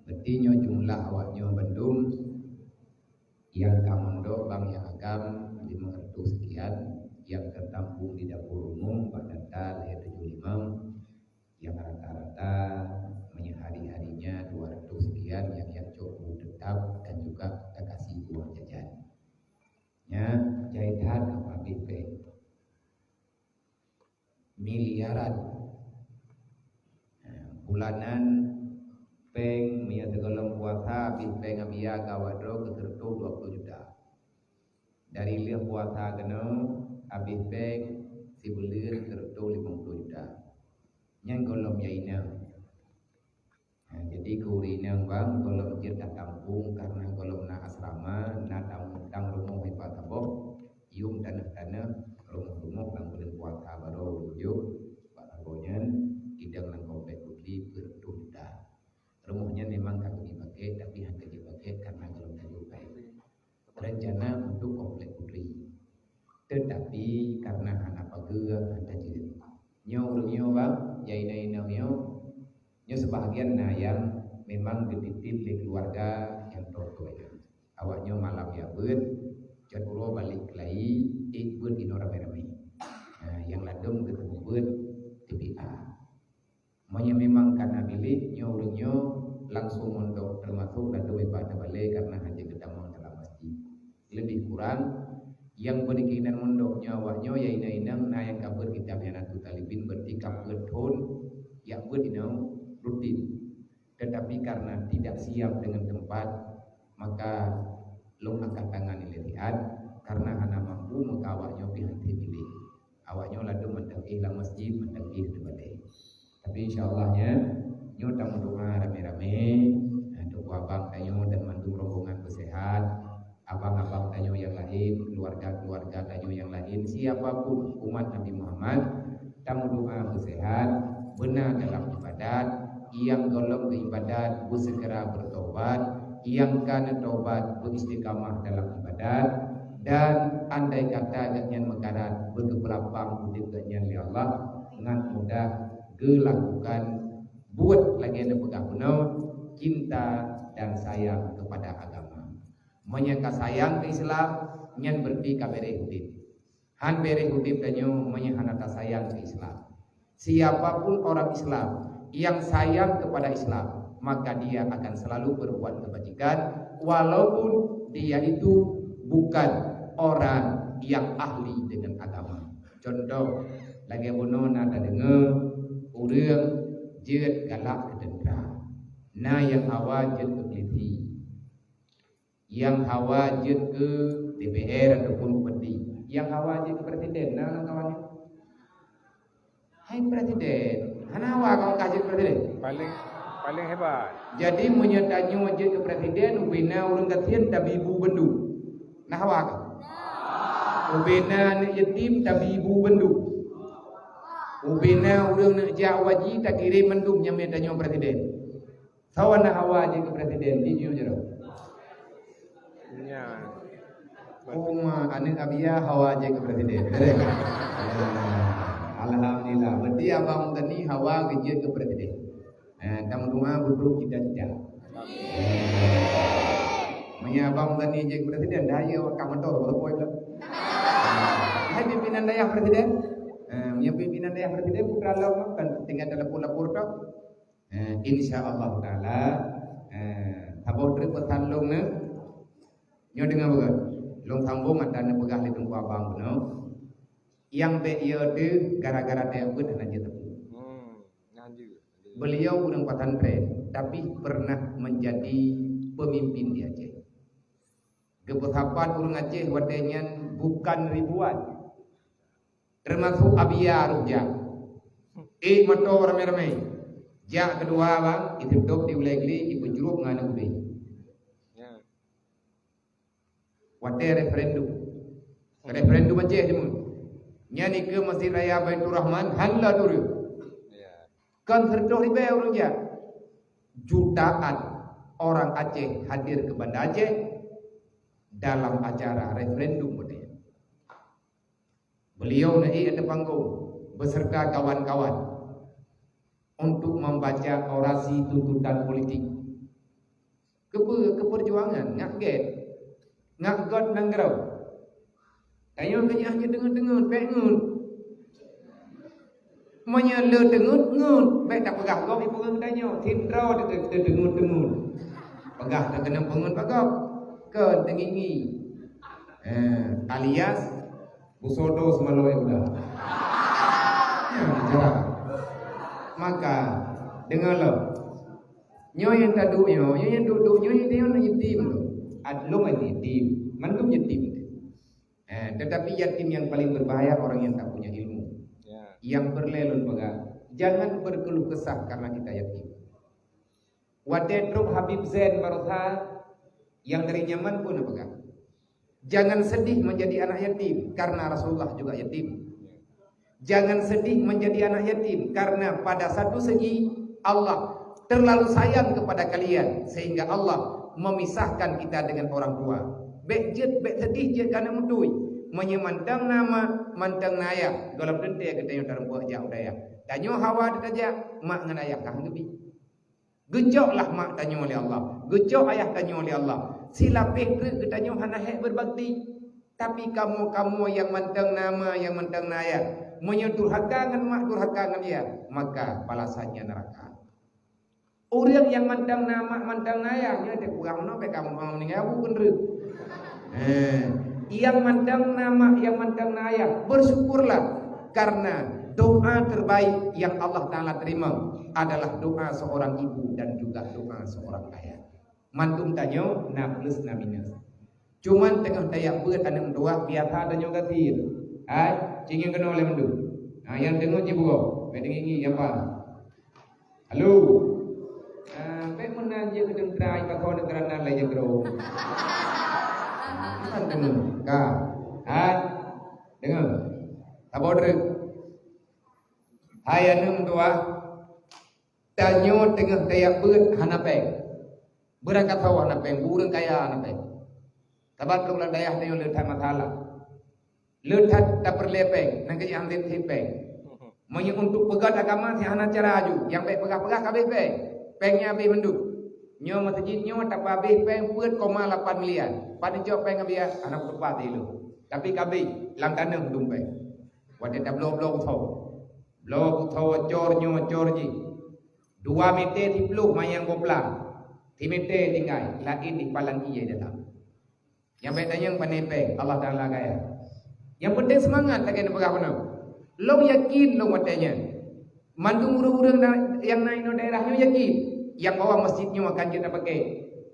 Berarti jumlah awaknya Bandung yang kamandok bang yang agam 500 sekian, yang tertampung di dapur umum Pak Data lahir 75, yang rata-rata hari-harinya 200 sekian, yang cukup tetap dan juga kita kasih uang jajan. Ya, jahitan apa BP miliaran bulanan peng mia tegolong puasa habis peng abia gawadro ketertu 20 juta. Dari liah puasa kena habis peng si bulir ketertu 50 juta. Yang golong ya ina. Jadi kurina bang golong kita tampung karena golong na asrama na tampung rumah hebat tabok yung tanah rumah lang bulan puasa baru rujuk pak tabonya idang lang komplek putri berjuta. Rumahnya memang kami dipakai tapi hanya dipakai karena belum terjupai. Rencana untuk komplek putri. Tetapi karena anak pageur ada jadi nyo bang, yaina nyo sebahagian yang memang dititip oleh keluarga yang tua. Awaknya malam ya ber, Kedua balik lagi ikut di ramai-ramai. Yang ladung ketemu buat TPA. Monya memang karena bilik nyo langsung mondok termasuk ladung ibadah balik karena hanya ketemu dalam masjid. Lebih kurang yang berkeinginan mondoknya awaknya ya inang na yang kabur kitab yang atu talibin bertikap beton yang berinau rutin. Tetapi karena tidak siap dengan tempat maka long angkat tangan lihat karena anak mampu maka awaknya pihati bilik. Awaknya lalu mendaki lah masjid mendaki di balik. Tapi insyaallah-nya nyo tamu doa rame-rame untuk abang tanyo dan mandu rombongan bersehat, abang-abang tanyo yang lain, keluarga-keluarga tanyo yang lain, siapapun umat Nabi Muhammad tamu doa bersehat, benar dalam ibadat, yang golong beribadat bersegera bertobat, yang kana taubat beristiqamah dalam ibadat, dan andai kata ganyan mekarat berkebelapang udip ganyan li Allah dengan mudah gelakukan buat lagi ada pegang penuh cinta dan sayang kepada agama. Menyangka sayang ke Islam nyan berarti kabere udip. Han bere udip danyo menyahanata sayang ke Islam. Siapapun orang Islam yang sayang kepada Islam, maka dia akan selalu berbuat kebajikan walaupun dia itu bukan orang yang ahli dengan agama. Contoh lagi bunuh nada dengar urang jeut galak ke tentera, na yang hawa jeut ke polisi, yang hawa jeut ke DPR ataupun bupati, yang hawa jeut ke presiden, nah kawannya. Hai presiden, hana hawa kau kaji presiden? Paling hebat. Jadi menyertanya jeut ke presiden, ubina urang kasihan tapi ibu bendu. Nah hawa kau? Ubina nak yatim tapi ibu bendu. Ubina urang nak jawaji tak kirim mendung nyamai tanya presiden. Sawana hawa je ke presiden di jero. Ya. Uma anak abia hawa je ke presiden. Alhamdulillah. Berarti abang tadi hawa ke je ke presiden. Tam doa buduk cita-cita. Manya abang tadi je ke presiden daya kamantor berapa itu? Hai pimpinan daerah presiden. Yang pimpinan daerah presiden bukan lama kan tinggal dalam lapor tak. InsyaAllah taala tabau trip bertandung ne. Nyo dengar bukan? Long sambung ada ne pegah li tunggu abang no. Yang be ia de gara-gara dia pun dan aja tepu. Beliau urang pesantren tapi pernah menjadi pemimpin di Aceh. Kebesapan urang Aceh wadanya bukan ribuan. Termasuk Abia Rujak. Motor ramai-ramai. Jak kedua bang, itu dok di wilayah ini ibu jeruk ngana ubi. Ya. Wate referendum aja cuma. Nyani ke Masjid Raya Baitur Rahman halla turu. Ya. Kan serdoh ribe orang ya. Jutaan orang Aceh hadir ke Banda Aceh dalam acara referendum model. Beliau naik atas panggung beserta kawan-kawan untuk membaca orasi tuntutan politik. Keperjuangan ngak god nanggrau. Ayo kenyah je dengar pengun. Menyala dengut, baik tak pegah kau ibu kan tanya, tindrau dengut. Pegah tak kena pengun pagap. Ke tengingi. Alias busodo semaloi udah. Maka dengarlah. Nyo yang tadu nyo yang duduk nyo yang yatim tu. Adlong yatim, mandum yatim. Tetapi yatim yang paling berbahaya orang yang tak punya ilmu. Yang berlelun pegang. Jangan berkeluh kesah karena kita yatim. Wadedruk Habib Zain Barutha yang dari Yaman pun pegang. Jangan sedih menjadi anak yatim karena Rasulullah juga yatim. Jangan sedih menjadi anak yatim karena pada satu segi Allah terlalu sayang kepada kalian sehingga Allah memisahkan kita dengan orang tua. Bek sedih je karena mutui menyemandang nama mantang naya dalam dente kita dalam buah jauh daya. Tanyo hawa saja mak ngan ayah kah ngebi. Gejoklah mak tanyo oleh Allah. Gejok ayah tanyo oleh Allah. Sila pek ke tanyo hana hek berbakti. Tapi kamu yang mentang nama, yang mentang naya, menyedurhaka dengan mak durhaka dengan dia, maka balasannya neraka. Orang yang mentang nama, mentang naya, dia ada kurang apa kamu mau meninggal bukan ruk. Yang mentang nama, yang mentang naya, bersyukurlah karena doa terbaik yang Allah Ta'ala terima adalah doa seorang ibu dan juga doa seorang ayah. Mantum tanya, na plus na minus. Cuman tengah dayak buat anak doa biasa tanya katir. Cingin kena oleh mendu. Yang tengok je buat. Baik dengi apa? Halo. Baik mana je kedeng try pakau negara lain je kero. Kan tengok. Ka. Dengar. Tabodre. Hai anak doa. Tanya tengah dayak buat hanapeng. Berangkat hawa hanapeng, burung kaya hanapeng. Tabat bulan dayah tayo leuthat mathala. Leuthat tak perlepeng, nang kaya ambil tipeng. Monya untuk pegat agama si hana cara aju, yang baik pegah-pegah kabeh peng. Pengnya habis menduk. Nyo masjid nyo tak habis peng puet 8 miliar. Pada jawab peng habis anak tepat dulu. Tapi kabeh lang tanam dumpeng. Wade dah blok thau. Blok thau cor nyo cor ji. 2 meter di peluk mayang goplang. 3 meter tinggal, lain di palang iya dalam. Yang baik tanya panepeng Allah Ta'ala kaya. Yang penting semangat tak kena pegah benar. Long yakin long matanya. Mantung urang-urang yang naik no daerahnya yakin. Yang bawah masjidnya akan kita pakai.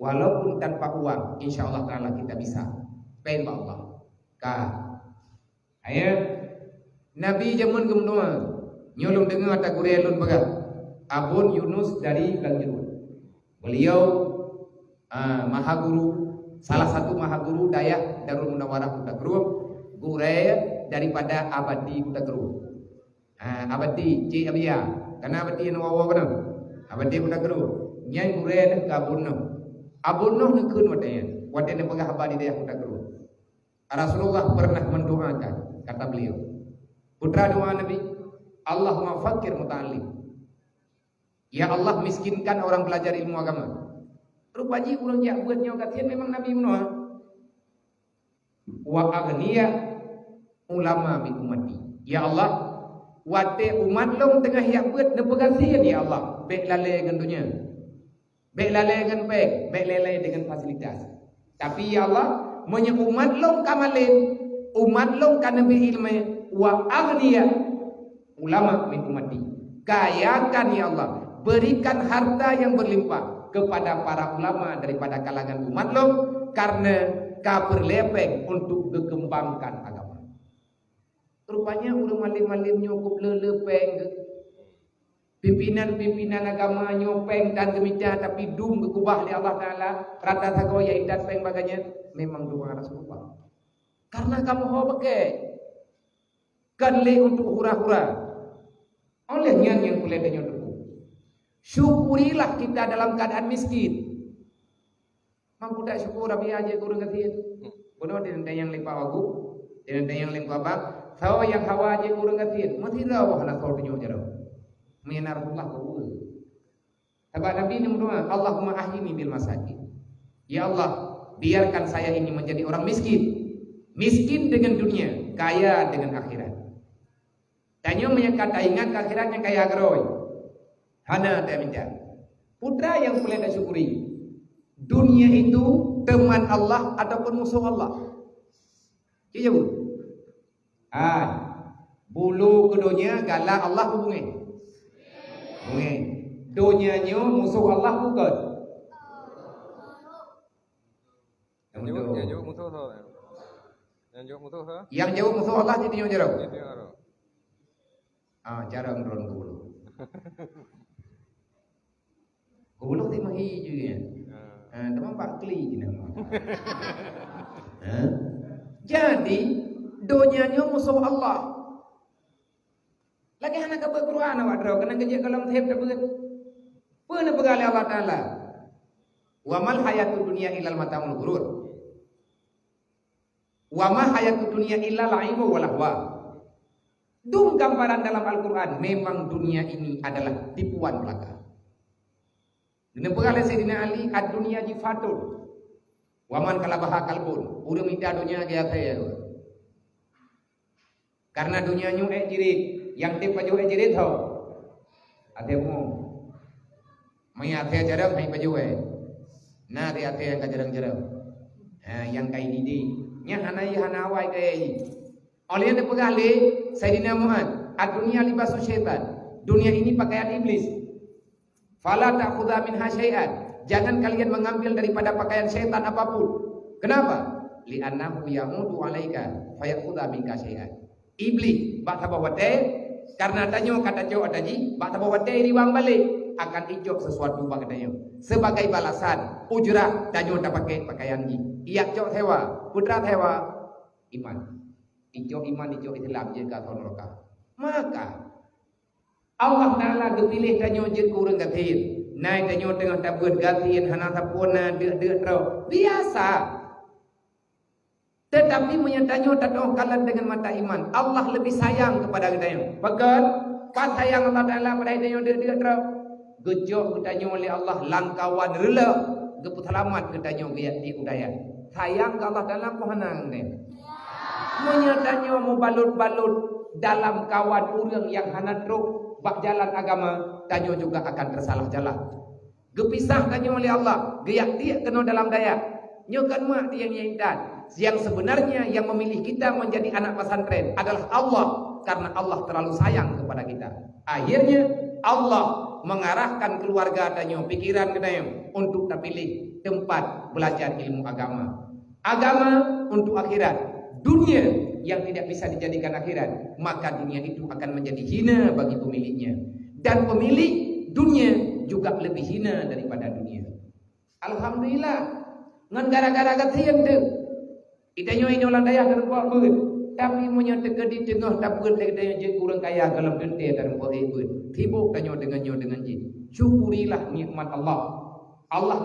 Walaupun tanpa uang, insya Allah Ta'ala kita bisa. Pengen Allah. Ayat Nabi zaman gemdua nyolong dengar tak kurelun pegah. Abun Yunus dari Gangjurun. Beliau maha guru, salah satu maha guru Dayak Darul Munawarah Kota Gerung, gure daripada Abadi Kota Gerung. Abadi Cik Abia, karena Abadi yang wawa benar. Abadi Kota Gerung, nyai gure dan Abunno. Abunno nekun wadanya pegah Abadi Dayak Kota Gerung. Rasulullah pernah mendoakan, kata beliau, putra doa Nabi, Allahumma fakir muta'alim. Ya Allah miskinkan orang belajar ilmu agama. Rupanya urang jak buatnya katian memang Nabi mendoa. Wa aghniya ulama min ummati. Ya Allah, wate umat long tengah yak buat nepegasian ya Allah. Baik lalai dengan dunia. Baik lalai dengan baik, baik lalai dengan fasilitas. Tapi ya Allah, monya umat long kamalin, umat long kan nabi ilmu wa aghniya ulama min ummati. Kayakan ya Allah, berikan harta yang berlimpah kepada para ulama daripada kalangan umat lo karena berlepeng untuk dikembangkan agama. Rupanya urang malim-malim nyukup lelepeng pimpinan-pimpinan agama nyopeng dan demikian tapi dum kekubah di Allah Ta'ala rata sagoya idat peng baganya memang doa Rasulullah. Karena kamu mau pakai kanle untuk hura-hura olehnya yang boleh denyo. Syukurilah kita dalam keadaan miskin. Mampu tak syukur tapi aja kurang katiin. Bodoh dengan yang limpa wagu, dengan yang limpa bab. Tahu yang hawa aja kurang katiin. Mesti tahu nak kau tunjuk jero. Menar Allah kau. Sebab Nabi ini berdoa, Allahumma ahyini bil masakin. Ya Allah, biarkan saya ini menjadi orang miskin. Miskin dengan dunia, kaya dengan akhirat. Tanya menyangka ingat akhiratnya kaya geroy. Hana tak minta. Putra yang boleh tak syukuri. Dunia itu teman Allah ataupun musuh Allah. Iya bu. Bulu keduanya galak Allah hubungi. Hubungi. Dunianya musuh Allah bukan. Yang jauh musuh tu. Yang jauh musuh tu. Yang jauh musuh Allah jadi yang jarang. Jarang. Jarang drone dulu. Gulung ti mahi juga. Teman Pak Kli nama. Jadi donyanya musuh Allah. Lagi anak apa Quran awak draw kena kerja kalam thep dah begitu. Pernah pegali Allah Taala. Wa mal hayatud dunya illal mataul ghurur. Wa ma hayatud dunya illa la'ibu wa lahwa. Dum gambaran dalam Al-Quran memang dunia ini adalah tipuan belaka. Dengan pegali Sayyidina Ali ad-dunya jifatun Waman kalabaha kalbun, udah minta dunia dia saya. Karena dunia nyu jirit, yang tip baju jirit tau. Ate mu. Mai ate jarang hai baju Nah dia ate yang jarang-jarang. Yang kai didi, nya hanai hanawai kai. Oleh yang dipegali Sayyidina Muhammad, ad-dunya libasu syaitan. Dunia ini pakaian iblis. Fala ta'khudha minha syai'an. Jangan kalian mengambil daripada pakaian syaitan apapun. Kenapa? Li'annahu yamudu 'alaika fayakhudha minka syai'an. Iblis bak tabawate karena tanyo kata jo adaji bak tabawate riwang balik akan ijok sesuatu bak tanyo. Sebagai balasan ujrah tanyo tak pakai pakaian ni. Iyak jok hewa, putra hewa iman. Ijok iman ijok Islam je ka neraka. Maka Allah Ta'ala dipilih tanyo je kurang gatin. Nai tanyo tengah tabut gatin hana tapuna de tro. Biasa. Tetapi menyatanyo tato kalan dengan mata iman. Allah lebih sayang kepada kita. Bahkan pas sayang Allah Ta'ala pada tanyo de tro. Gejok tanyo oleh Allah langkawan rela geputalamat tanyo giat di udaya. Sayang ke Allah Ta'ala pohanang ne. Menyatanyo mau balut-balut dalam kawan urang yang hana truk bak jalan agama, tanyo juga akan tersalah jalan. Gepisah tanyo oleh Allah, geyak dia kena dalam daya. Nyokan mak dia yang intan. Yang sebenarnya yang memilih kita menjadi anak pesantren adalah Allah, karena Allah terlalu sayang kepada kita. Akhirnya Allah mengarahkan keluarga tanyo, pikiran tanyo untuk terpilih tempat belajar ilmu agama. Agama untuk akhirat. Dunia yang tidak bisa dijadikan akhirat, maka dunia itu akan menjadi hina bagi pemiliknya. Dan pemilik dunia juga lebih hina daripada dunia. Alhamdulillah, ngan gara-gara katian tu. Itanyo ini orang daya terbuat ber, tapi punya teka di tengah dapur dia je kurang kaya dalam dente dan buat ber. Tibuk tanyo dengan jin. Syukurilah nikmat Allah. Allah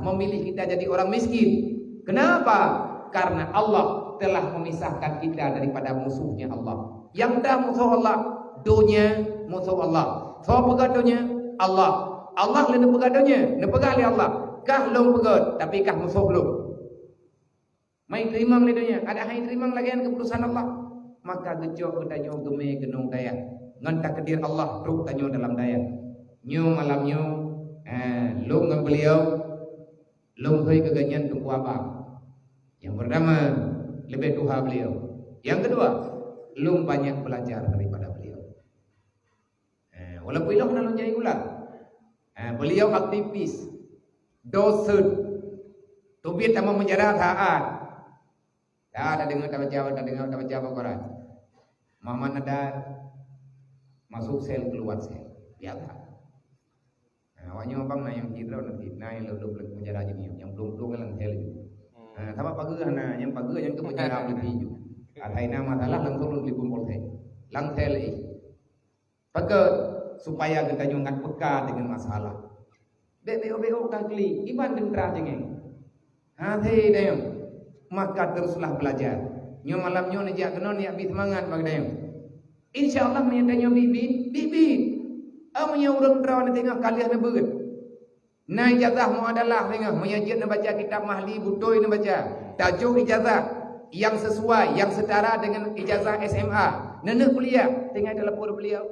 memilih kita jadi orang miskin. Kenapa? Karena Allah telah memisahkan kita daripada musuhnya Allah. Yang dah musuh Allah, dunia musuh Allah. So pegadunya Allah. Allah le pegadunya, ne pegali Allah. Kah long pegad, tapi kah musuh belum. Mai terima le dunia, ada hai terima lagi keputusan Allah. Maka gejok tanyo geme genung daya. Ngan takdir Allah truk tanyo dalam daya. Nyu malam nyu long ngan beliau long hoi keganyan tu abang. Yang pertama lebih tuha beliau. Yang kedua, lum banyak belajar daripada beliau. Walaupun ilah nak jadi gula. Beliau aktivis, dosen, tubit sama menjarah taat. Dah dengar tak baca Quran. Muhammad Nadar masuk sel keluar sel. Biasa. Awaknya abang na yang kira nanti, na yang lalu menjarah jadi yang belum lang sel juga. Sama pagi yang pagi yang kepenjara lebih juga. Ataina masalah langsung lebih kumpul saya. Langsel Pakai supaya kita nyungat peka dengan masalah. Beo kali iban dentra jengeng. Hati dayung. Maka teruslah belajar. Nyo malam nyo nejak kena ni habis semangat bagi dayung. Insyaallah menyantanyo bibit. Amanya urang terawan tengah kalian beut. Nah ijazah mu adalah tengah menyajian baca kitab mahli butoi baca. Tajuk ijazah yang sesuai, yang setara dengan ijazah SMA. Nenek kuliah tengah telepon beliau.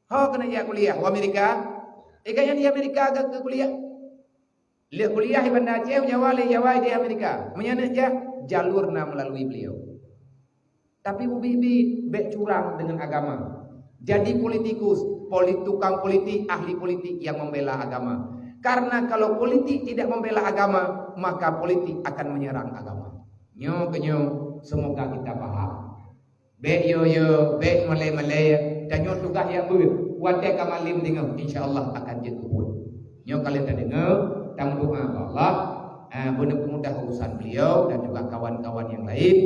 Kena ya kuliah di Amerika. Kayaknya di Amerika ke kuliah. Lihat kuliah di Bandar Aceh, Jawa di Amerika. Menyana aja jalurna melalui beliau. Tapi bibi bek curang dengan agama. Jadi politikus, tukang politik, ahli politik yang membela agama. Karena kalau politik tidak membela agama, maka politik akan menyerang agama. Nyo semoga kita paham. Bek yo, bek malay, dan nyo tugas yang ber. Wate kamalim dengar, insyaallah akan jadi kubur. Nyo kalian tak dengar, tang doa Allah, mudah urusan beliau dan juga kawan-kawan yang lain.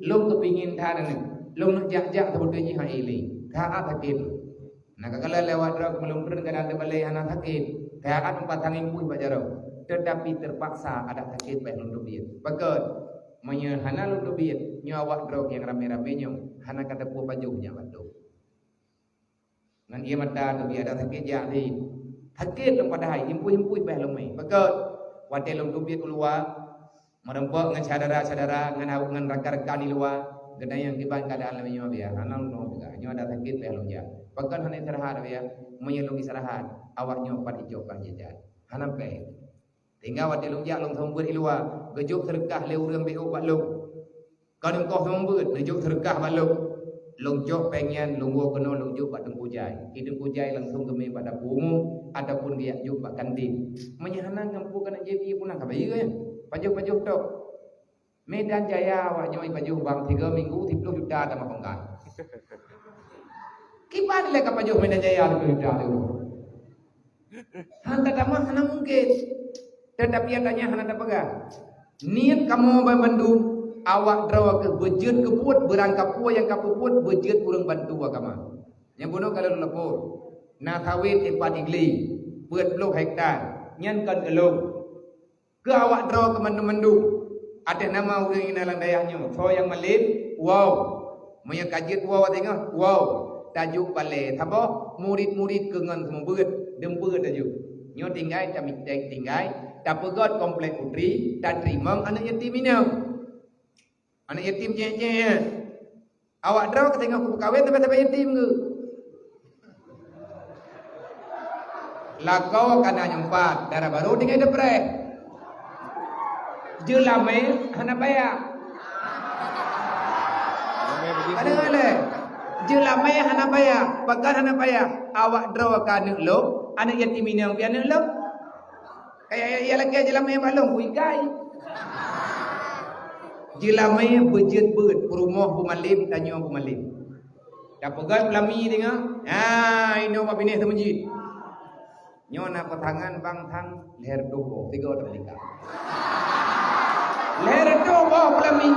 Long kepingin tahan, long nak jak sebetulnya haili. Taat sakit. Nak kalau lewat drog belum pernah ada balai anak sakit. Taat 4 tahun pun bajarau. Tetapi terpaksa ada sakit baik untuk dia. Bakat menyehana untuk dia nyawak drog yang rame-rame nyo. Hana kata pu bajunya batu. Ngan ia mata tu dia ada sakit jadi. Sakit lom pada hai impui baik lomai. Bakat wate lom tu dia keluar merempok dengan saudara-saudara dengan rakan-rakan di luar gedai yang kiban keadaan lemnya biar anak lu juga nyo ada sakit biar lu ja pakan hanya istirahat biar menyelung istirahat awak nyo pada hijaukan jajan hanam pe tinggal wati lu ja long sombut di luar gejuk terkah le urang be obat lu kadang kau sombut gejuk terkah baluk long jok pengen long wo kena long juk bak dengku jai hidung kujai langsung kemi pada bungu ataupun dia juk bak kanding menyahanan ngampu kena jadi punang ka bayi ya pajuh-pajuh tok Medan Jaya awak nyoi pajuh bang 3 minggu 30 juta tambah penggan kipan le ka pajuh Medan Jaya 30 juta tu hanta tamah hana mungkin tetapi adanya hana tak pegang niat kamu bantu awak draw ke bejut keput berangkap pu yang kapuput bejut urang bantu agama yang bono kalau lepur na kawin empat igli buat blok hektar nyan kan elong ke awak draw ke mandu-mandu ada nama orang yang dalam dayahnya so yang malin wow maya kajit wow tengok wow tajuk balik apa murid-murid kengan semua beut dempur tajuk nyo tinggai tamik tinggai tak pegot komplek putri tak terima anak yatim minum anak yatim je awak draw ke tengok aku kahwin sampai yatim ke lakau kana nyempat darah baru tinggal depres jelame hana bayar ada jelame hana bayar bagan hana bayar awak draw ka anak lo anak yatim minang pi anak lo kayak ya lagi jelame balong kuigai jelame bejet beut rumah pumalim tanyo pumalim dak pegat pelami tengok ino pa binih tu masjid nyona patangan bang thang leher doko 3 terlikah leher doko pelami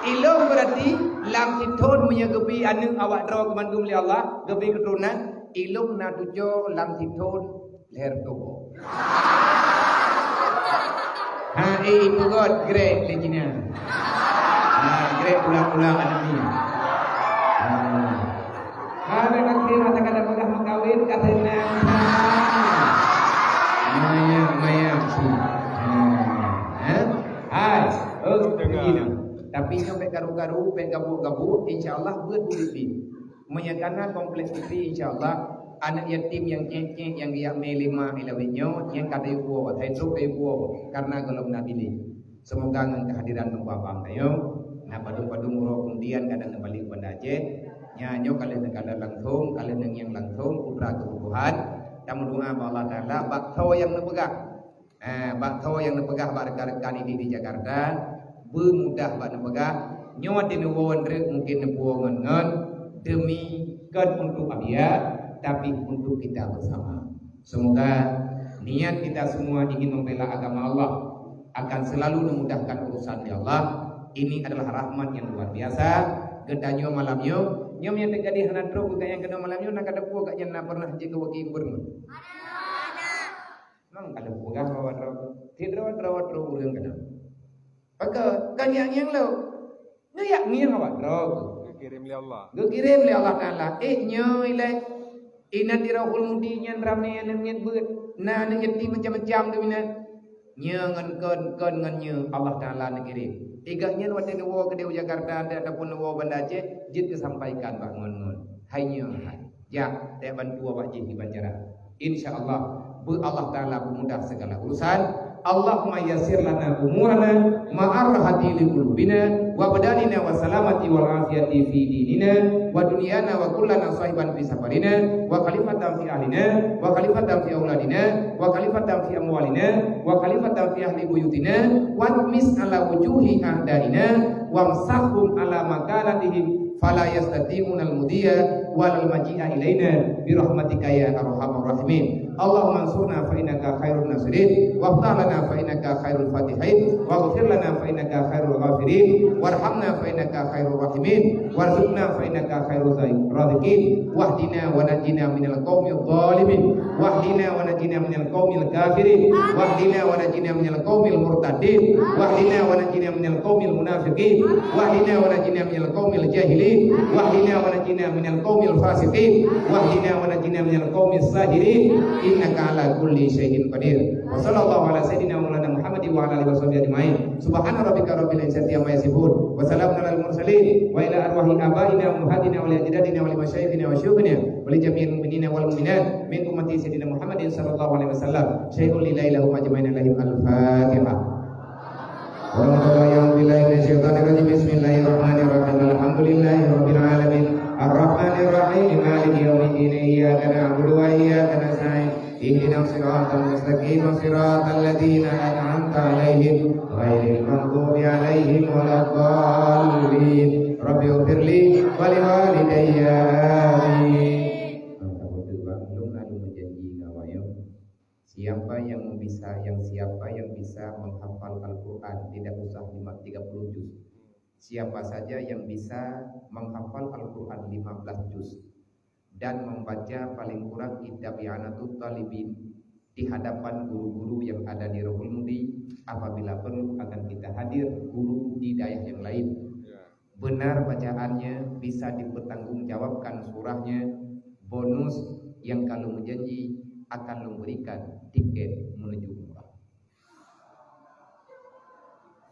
ilmu berarti lam hithon menyegebi anu awak draw ke mandum li Allah gebi keturunan ilmu na tujo lam hithon leher doko itu god great legina great pulang-pulang anami ada nanti kata-kata pedah makawin katanya maya si begini tapi sampai garu-garu sampai gabu-gabu insyaallah buat bulit menyatakan kompleks itu insyaallah anak yatim yang cengceng yang dia melima ilawinyo yang kata ibu saya tu ibu karena kalau nabili semoga dengan kehadiran bapang tayo na padung-padung uro kemudian kadang balik pada Aceh nyanyo kalian langsung kalian yang langsung putra kebutuhan kami doa Allah Taala bakso yang nepegah bakso yang nepegah rekan-rekan ini di Jakarta bermudah bak nepegah nyawa di nuwon mungkin nepuangan ngan demi kan untuk abia tapi untuk kita bersama. Semoga niat kita semua ingin membela agama Allah akan selalu memudahkan urusan di Allah. Ini adalah rahmat yang luar biasa. Gedanyo malamnya, nyom yang terjadi hana tro bukan yang kena malamnya nak ada puak yang nak pernah jaga waki gubernur. Mang ada puak bawa tro, tidak bawa tro urang kena. Maka kan yang lo, ngayak ni bawa tro. Kirim li Allah. Kirim li Allah Taala. Nyoy le. Ina dirahul mudi nyan ramai yang nyet beut na na yatim macam-macam tu mina nyangan kon ngan Allah Taala nak kirim igaknya wate nuwo ke Jakarta ataupun nuwo Banda Aceh jit disampaikan bak ngon hanya ya tak bantu awak jih dibacara insyaallah bu Allah Taala mudah segala urusan Allahumma yassir lana umurana ma'arhati li qulubina wa badanina wa salamati wal afiyati fi dinina wa dunyana wa kullana sahiban fi safarina wa khalifatan fi ahlina wa khalifatan fi auladina wa khalifatan fi amwalina wa khalifatan fi ahli buyutina wa mis ala wujuhi ahdaina wa amsahum ala makalatihim fala yastati'una al-mudiya wal maji'a ilaina bi rahmatika ya arhamar rahimin Allahumma ansurna fa innaka khairun nasirin waftah lana fa innaka khairul fatihin waghfir lana fa innaka khairul ghafirin warhamna fa innaka khairur rahimin warzuqna fa innaka khairul raziqin wahdina wa najina minal qaumil zalimin wahdina wa najina minal qaumil kafirin wahdina wa najina minal qaumil murtadin wahdina wa najina minal qaumil munafiqin wahdina wa najina minal qaumil jahilin wahdina wa najina minal qaumil fasiqin wahdina wa najina minal qaumil sahidin الجاهلين إنك على كل شيء قدير وصلى الله على سيدنا مولانا محمد وعلى آله وصحبه أجمعين سبحان ربك رب العزة عما يصفون وسلام على المرسلين وإلى أرواح آبائنا وأمهاتنا ولأجدادنا ولمشايخنا وشيوخنا ولجميع المؤمنين والمؤمنات من أمة سيدنا محمد صلى الله عليه وسلم شيء لله لهم أجمعين لهم الفاتحة بسم الله الرحمن الرحيم الحمد لله رب العالمين الرحمن الرحيم مالك يوم الدين إياك نعبد وإياك نستعين اهدنا الصراط المستقيم صراط الذين أنعمت عليهم غير المغضوب عليهم ولا الضالين رب اغفر لي ولوالدي آمين. Siapa yang bisa menghafal Al-Quran tidak usah 30 juz. Siapa saja yang bisa menghafal Al-Quran 15 juz dan membaca paling kurang kitab I'anatul Talibin di hadapan guru-guru yang ada di Rohul Mudi, apabila perlu akan kita hadir guru di daerah yang lain. Benar bacaannya, bisa dipertanggungjawabkan surahnya, bonus yang kalau menjanji akan memberikan tiket menuju umrah.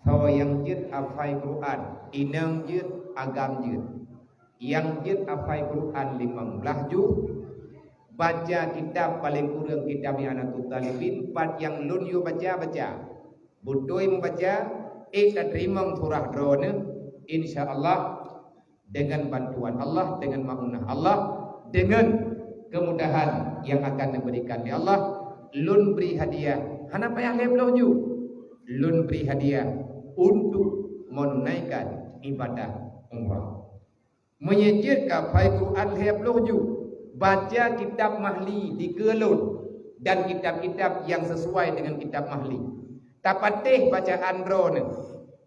So yang jid afai Quran, inang jid agam jid. Yang jid afai Quran 15 juz, baca kitab paling kurang kitab I'anatul Talibin, part yang lun you baca. Butoi membaca, terima surah drone, insyaallah dengan bantuan Allah, dengan ma'unah Allah, dengan kemudahan yang akan diberikan oleh Allah, lun beri hadiah. Hana payah lebloh ju. Lun beri hadiah untuk menunaikan ibadah umrah. Menyejirkan fai Quran lebloh ju. Baca kitab mahli di kelun dan kitab-kitab yang sesuai dengan kitab mahli. Tapatih bacaan drone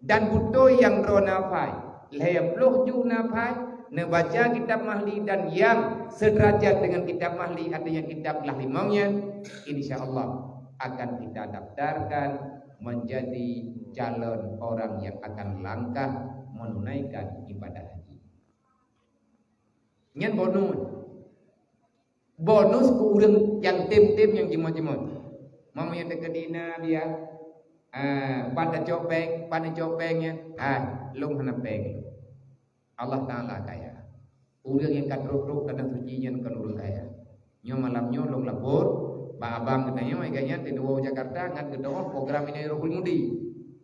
dan butuh yang drone nafai. Lebloh ju nafai. Membaca kitab mahli dan yang sederajat dengan kitab mahli, artinya kitab lah limaunya, insyaallah akan kita daftarkan menjadi calon orang yang akan langkah menunaikan ibadah haji. Nyen bonus ke urang yang tim-tim yang jemot-jemot. Mamanya dekedina dia pada copengnya, long hana peng. Allah Ta'ala kaya. Urang yang kadruk-ruk kadang sucinya kan urang kaya. Nyo malamnyo long labor, ba abang katanya iganya di Dua Jakarta ngan gedoh program ini Rohul Mudi.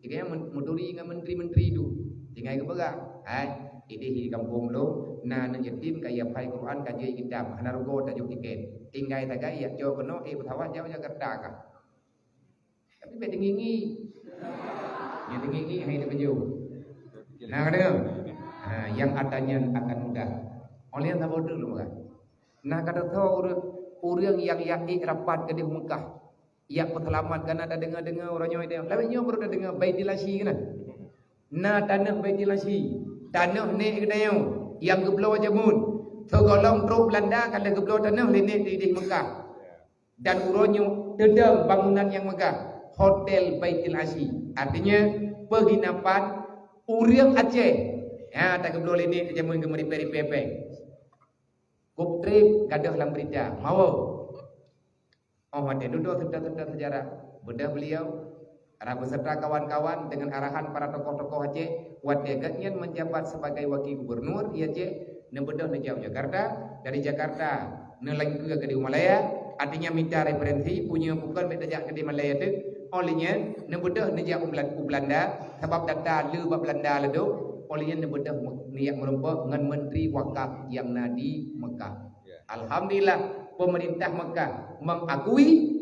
Iganya muduri ngan menteri-menteri itu. Tinggal ke baga. Ide di kampung lo na nang yatim kaya pai Quran kaji kitab hanargo ta jo tiket. Tinggal ta gaya jo kono betawa jauh Jakarta ka. Tapi bedingi. Ya tingi hai ta baju. Nah kadang yang adanya akan mudah. Oleh yang tak bodoh loh kan. Nah kata tahu orang yang rapat ke di Mekah, yang perselamat kan ada dengar orangnya itu. Lainnya baru ada dengar Baitul Asy kan. Nah tanah Baitul Asy, tanah ni kedai yang geblo jamun. Segolong truk Belanda kalau geblo tanah ni di Mekah. Dan urangnya dedam bangunan yang megah, Hotel Baitul Asy. Artinya penginapan orang Aceh. Ya, tak kebetulan ini jamun kemari peri-pepe. Kup trip gadah dalam berita. Mau. Oh, ada duduk sedang sejarah. Bedah beliau, para beserta kawan-kawan dengan arahan para tokoh-tokoh Aceh, wadeganya menjabat sebagai wakil gubernur di Aceh, nebedah nejauh Jakarta, dari Jakarta neleng ke di Malaya, artinya minta referensi punya bukan bedajak ke di Malaya itu, olehnya nebedah nejauh Belanda, sebab data lu Belanda ledu. Olehnya nebedah niat merempak dengan menteri wakaf yang nadi Mekah. Alhamdulillah pemerintah Mekah mengakui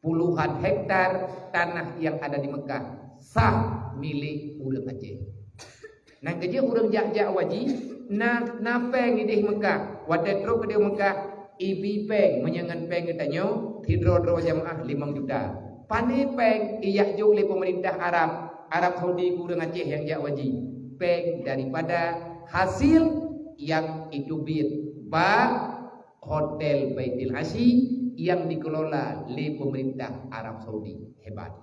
puluhan hektar tanah yang ada di Mekah sah milik urang Aceh. Nah kerja urang jak-jak waji na peng di Mekah. Wadah terus ke Mekah ibi peng menyangan peng katanya hidro jamaah 5 juta. Pandai peng iyak jauh oleh pemerintah Arab Saudi urang Aceh yang jak waji. Peng daripada hasil yang itu Hotel Baitul Asy yang dikelola oleh pemerintah Arab Saudi. Hebat.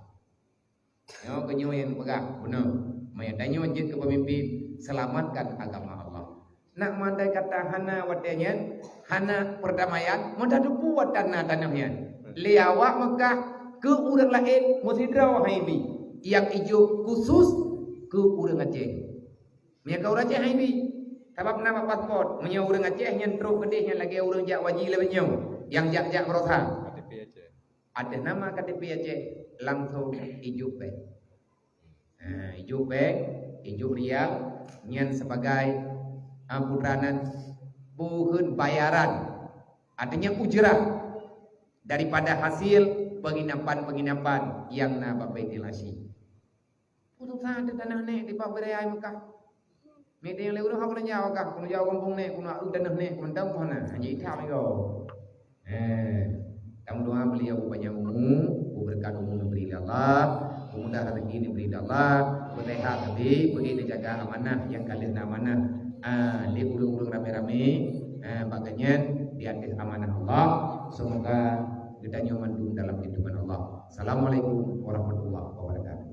Yo kenyo yang pegang benar. Maya danyo ke pemimpin selamatkan agama Allah. Nak mandai kata hana wadanya hana perdamaian menda buat tanahnya liawak Mekah ke urang lain musidra haibi yang ijo khusus ke urang Aceh nya ka urang Aceh haibi sebab nama pasport nya urang Aceh nyentro kedih nya lagi urang jak wajib lebihnya yang jak berosa KTP Aceh. ada nama KTP Aceh langsung ijo bank ijo bank ijo rial nyan sebagai putranan bukan bayaran artinya ujrah daripada hasil penginapan yang na babetilasi putus ada tanah nek di Paberai Mekah nek yang leuh hak nanya wakah kuno jauh kampung nek kuno tanah nek mendam mana hanya itham iko kamu doa beliau banyak umum berkat umum diberi Allah mudah rezeki diberi Allah berlehat tapi begitu jaga amanah yang kalian amanah di urung-urung rame-rame bagian di atas amanah Allah semoga kita nyaman dalam kehidupan Allah. Assalamualaikum warahmatullahi wabarakatuh.